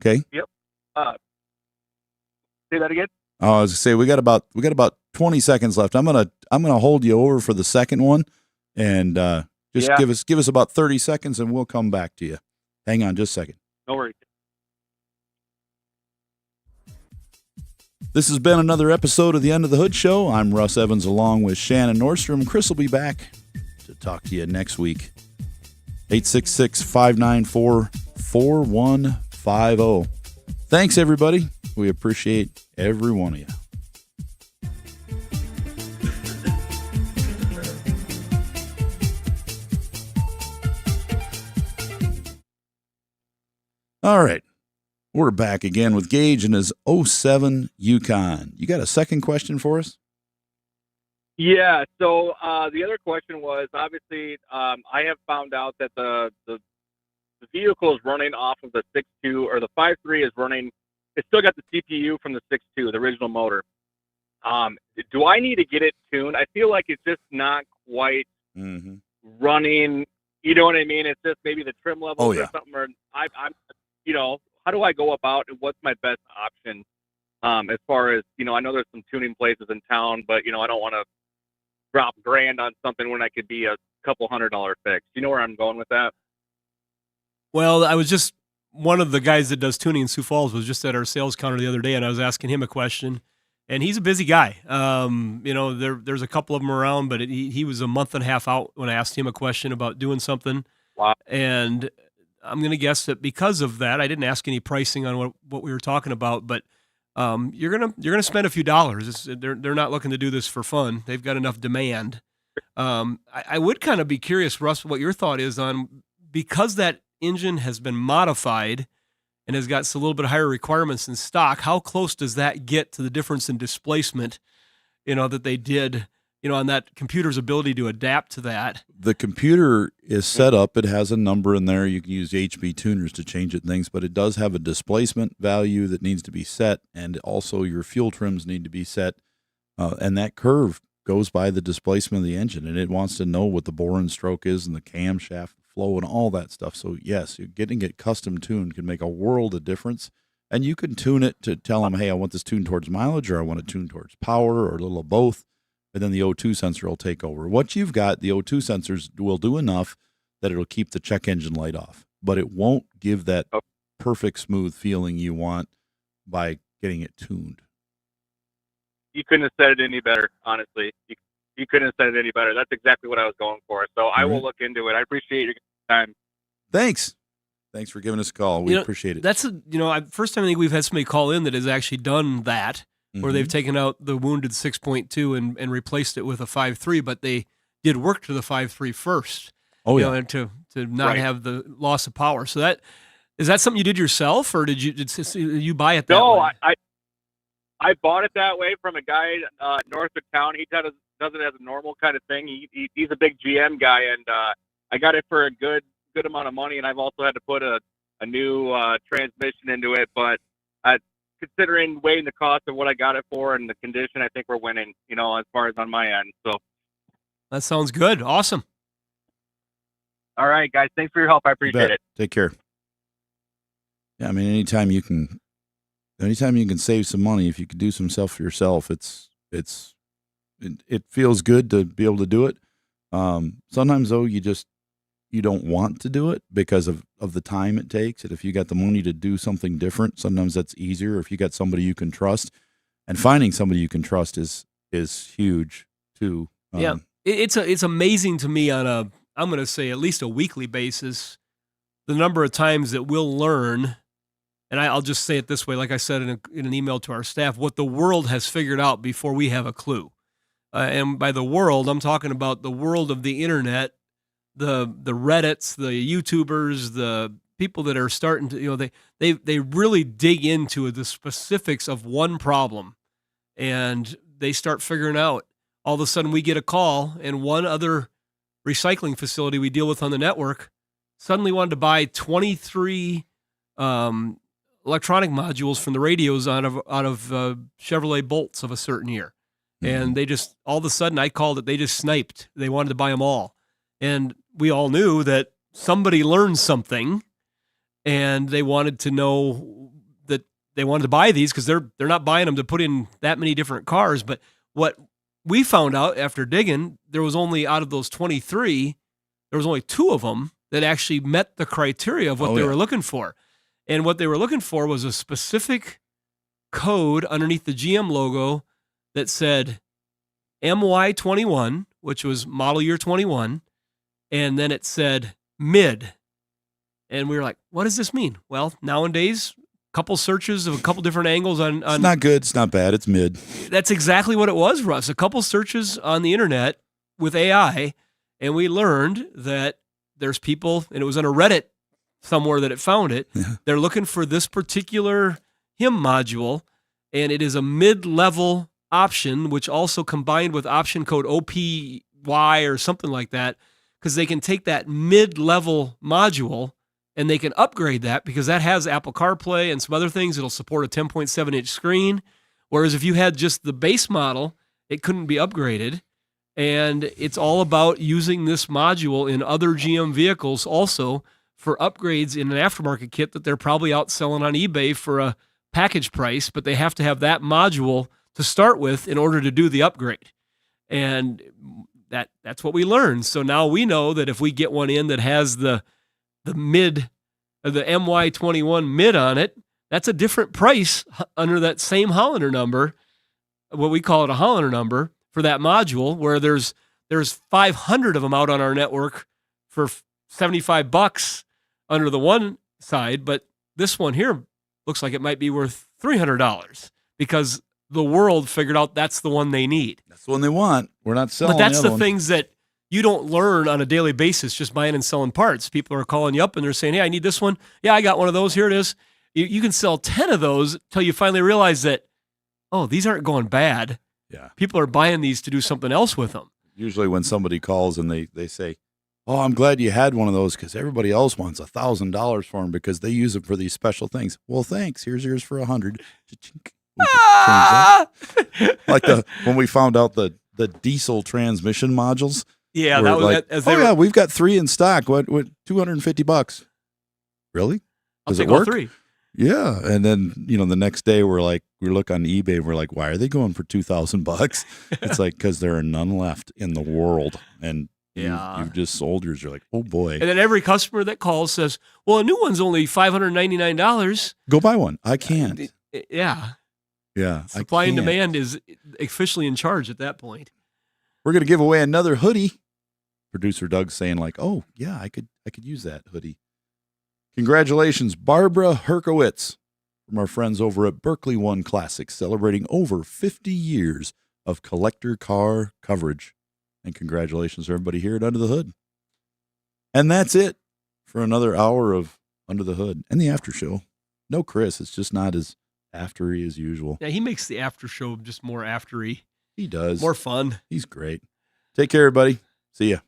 Okay. Yep. Say that again. I was gonna say we got about 20 seconds left. I'm gonna hold you over for the second one, and just give us about 30 seconds, and we'll come back to you. Hang on, just a second. No worries. This has been another episode of the Under the Hood Show. I'm Russ Evans, along with Shannon Nordstrom. Chris will be back to talk to you next week. 866-594-4150. Thanks, everybody. We appreciate every one of you. All right. We're back again with Gage and his 07 Yukon. You got a second question for us? Yeah. So the other question was, obviously, I have found out that the vehicle is running off of the 6.2, or the 5.3 is running. It's still got the CPU from the 6.2, the original motor. Do I need to get it tuned? I feel like it's just not quite running. You know what I mean? It's just maybe the trim levels or something. Or I'm, how do I go about it? What's my best option as far as, I know there's some tuning places in town, but, I don't want to drop $1,000 on something when I could be a couple $100 fix. You know where I'm going with that? Well, I was just, one of the guys that does tuning in Sioux Falls was just at our sales counter the other day, and I was asking him a question, and he's a busy guy. There's a couple of them around, but he was a month and a half out when I asked him a question about doing something. Wow. And I'm going to guess that because of that, I didn't ask any pricing on what we were talking about, but you're gonna spend a few dollars. They're not looking to do this for fun. They've got enough demand. I would kind of be curious, Russ, what your thought is on, because that engine has been modified and has got a little bit higher requirements in stock. How close does that get to the difference in displacement, that they did, on that computer's ability to adapt to that? The computer is set up. It has a number in there. You can use HB tuners to change it, things, but it does have a displacement value that needs to be set, and also your fuel trims need to be set. And that curve goes by the displacement of the engine, and it wants to know what the bore and stroke is and the camshaft flow and all that stuff. So yes, getting it custom tuned can make a world of difference. And you can tune it to tell them, hey, I want this tuned towards mileage, or I want it tuned towards power, or a little of both. And then the O2 sensor will take over. What you've got, the O2 sensors will do enough that it'll keep the check engine light off, but it won't give that perfect smooth feeling you want by getting it tuned. You couldn't have said it any better, honestly. You couldn't have said it any better. That's exactly what I was going for. So I will look into it. I appreciate your time. Thanks for giving us a call. We appreciate it. That's first time I think we've had somebody call in that has actually done that, where they've taken out the wounded 6.2 and replaced it with a 5.3, but they did work to the 5.3 first. And to not have the loss of power. So is that something you did yourself, or did you buy it that way? No, I bought it that way from a guy north of town. He does it as a normal kind of thing. He's a big GM guy, and I got it for a good amount of money, and I've also had to put a new transmission into it. But considering weighing the cost of what I got it for and the condition, I think we're winning, as far as on my end. So that sounds good. Awesome. All right, guys. Thanks for your help. I appreciate it. Take care. Yeah, I mean, anytime you can save some money, if you could do some stuff for yourself, it feels good to be able to do it. Sometimes though, you don't want to do it because of the time it takes. And if you got the money to do something different, sometimes that's easier. If you got somebody you can trust, and finding somebody you can trust is huge too. It's amazing to me on I'm going to say at least a weekly basis, the number of times that we'll learn, and I'll just say it this way, like I said in an email to our staff, what the world has figured out before we have a clue. And by the world, I'm talking about the world of the internet, the Reddits, the YouTubers, the people that are starting to, they really dig into the specifics of one problem, and they start figuring out. All of a sudden, we get a call, and one other recycling facility we deal with on the network suddenly wanted to buy 23 electronic modules from the radios out of Chevrolet Bolts of a certain year. And they just, all of a sudden, I called it, they just sniped. They wanted to buy them all. And we all knew that somebody learned something, and they wanted to know that they wanted to buy these because they're not buying them to put in that many different cars. But what we found out after digging, there was only, out of those 23, there was only 2 of them that actually met the criteria of what they were looking for. And what they were looking for was a specific code underneath the GM logo that said MY21, which was model year 21, and then it said mid. And we were like, what does this mean? Well, nowadays, a couple searches of a couple different angles on it's not good, it's not bad, it's mid. That's exactly what it was, Russ. A couple searches on the internet with AI, and we learned that there's people, and it was on a Reddit somewhere that it found it. They're looking for this particular HIM module, and it is a mid-level option, which also combined with option code OPY or something like that, because they can take that mid-level module and they can upgrade that because that has Apple CarPlay and some other things. It'll support a 10.7-inch screen, whereas if you had just the base model, it couldn't be upgraded. And it's all about using this module in other GM vehicles also for upgrades in an aftermarket kit that they're probably out selling on eBay for a package price, but they have to have that module to start with in order to do the upgrade. And that's what we learned. So now we know that if we get one in that has the mid, the MY21 mid on it, that's a different price under that same Hollander number, what we call it a Hollander number, for that module, where there's 500 of them out on our network for $75 under the one side, but this one here looks like it might be worth $300 because the world figured out that's the one they need. That's the one they want. We're not selling. But that's the one. things that you don't learn on a daily basis just buying and selling parts. People are calling you up and they're saying, hey, I need this one. Yeah, I got one of those. Here it is. You can sell 10 of those until you finally realize that, oh, these aren't going bad. Yeah. People are buying these to do something else with them. Usually when somebody calls and they say, oh, I'm glad you had one of those because everybody else wants $1,000 for them because they use them for these special things. Well, thanks. Here's yours for $100. Like when we found out the diesel transmission modules. Yeah, that was like, we've got 3 in stock. What $250? Really? Does it work? 3. Yeah, and then the next day we look on eBay and we're like, why are they going for $2,000? It's like because there are none left in the world, and you've just sold yours. You're like, oh boy. And then every customer that calls says, well, a new one's only $599. Go buy one. I can't. Yeah. Yeah. Supply and demand is officially in charge at that point. We're gonna give away another hoodie. Producer Doug's saying like, oh yeah, I could use that hoodie. Congratulations, Barbara Herkowitz, from our friends over at Berkeley One Classics, celebrating over 50 years of collector car coverage. And congratulations to everybody here at Under the Hood. And that's it for another hour of Under the Hood and the after show. No Chris, it's just not as aftery as usual. Yeah, he makes the after show just more aftery. He does. More fun. He's great. Take care, everybody. See ya.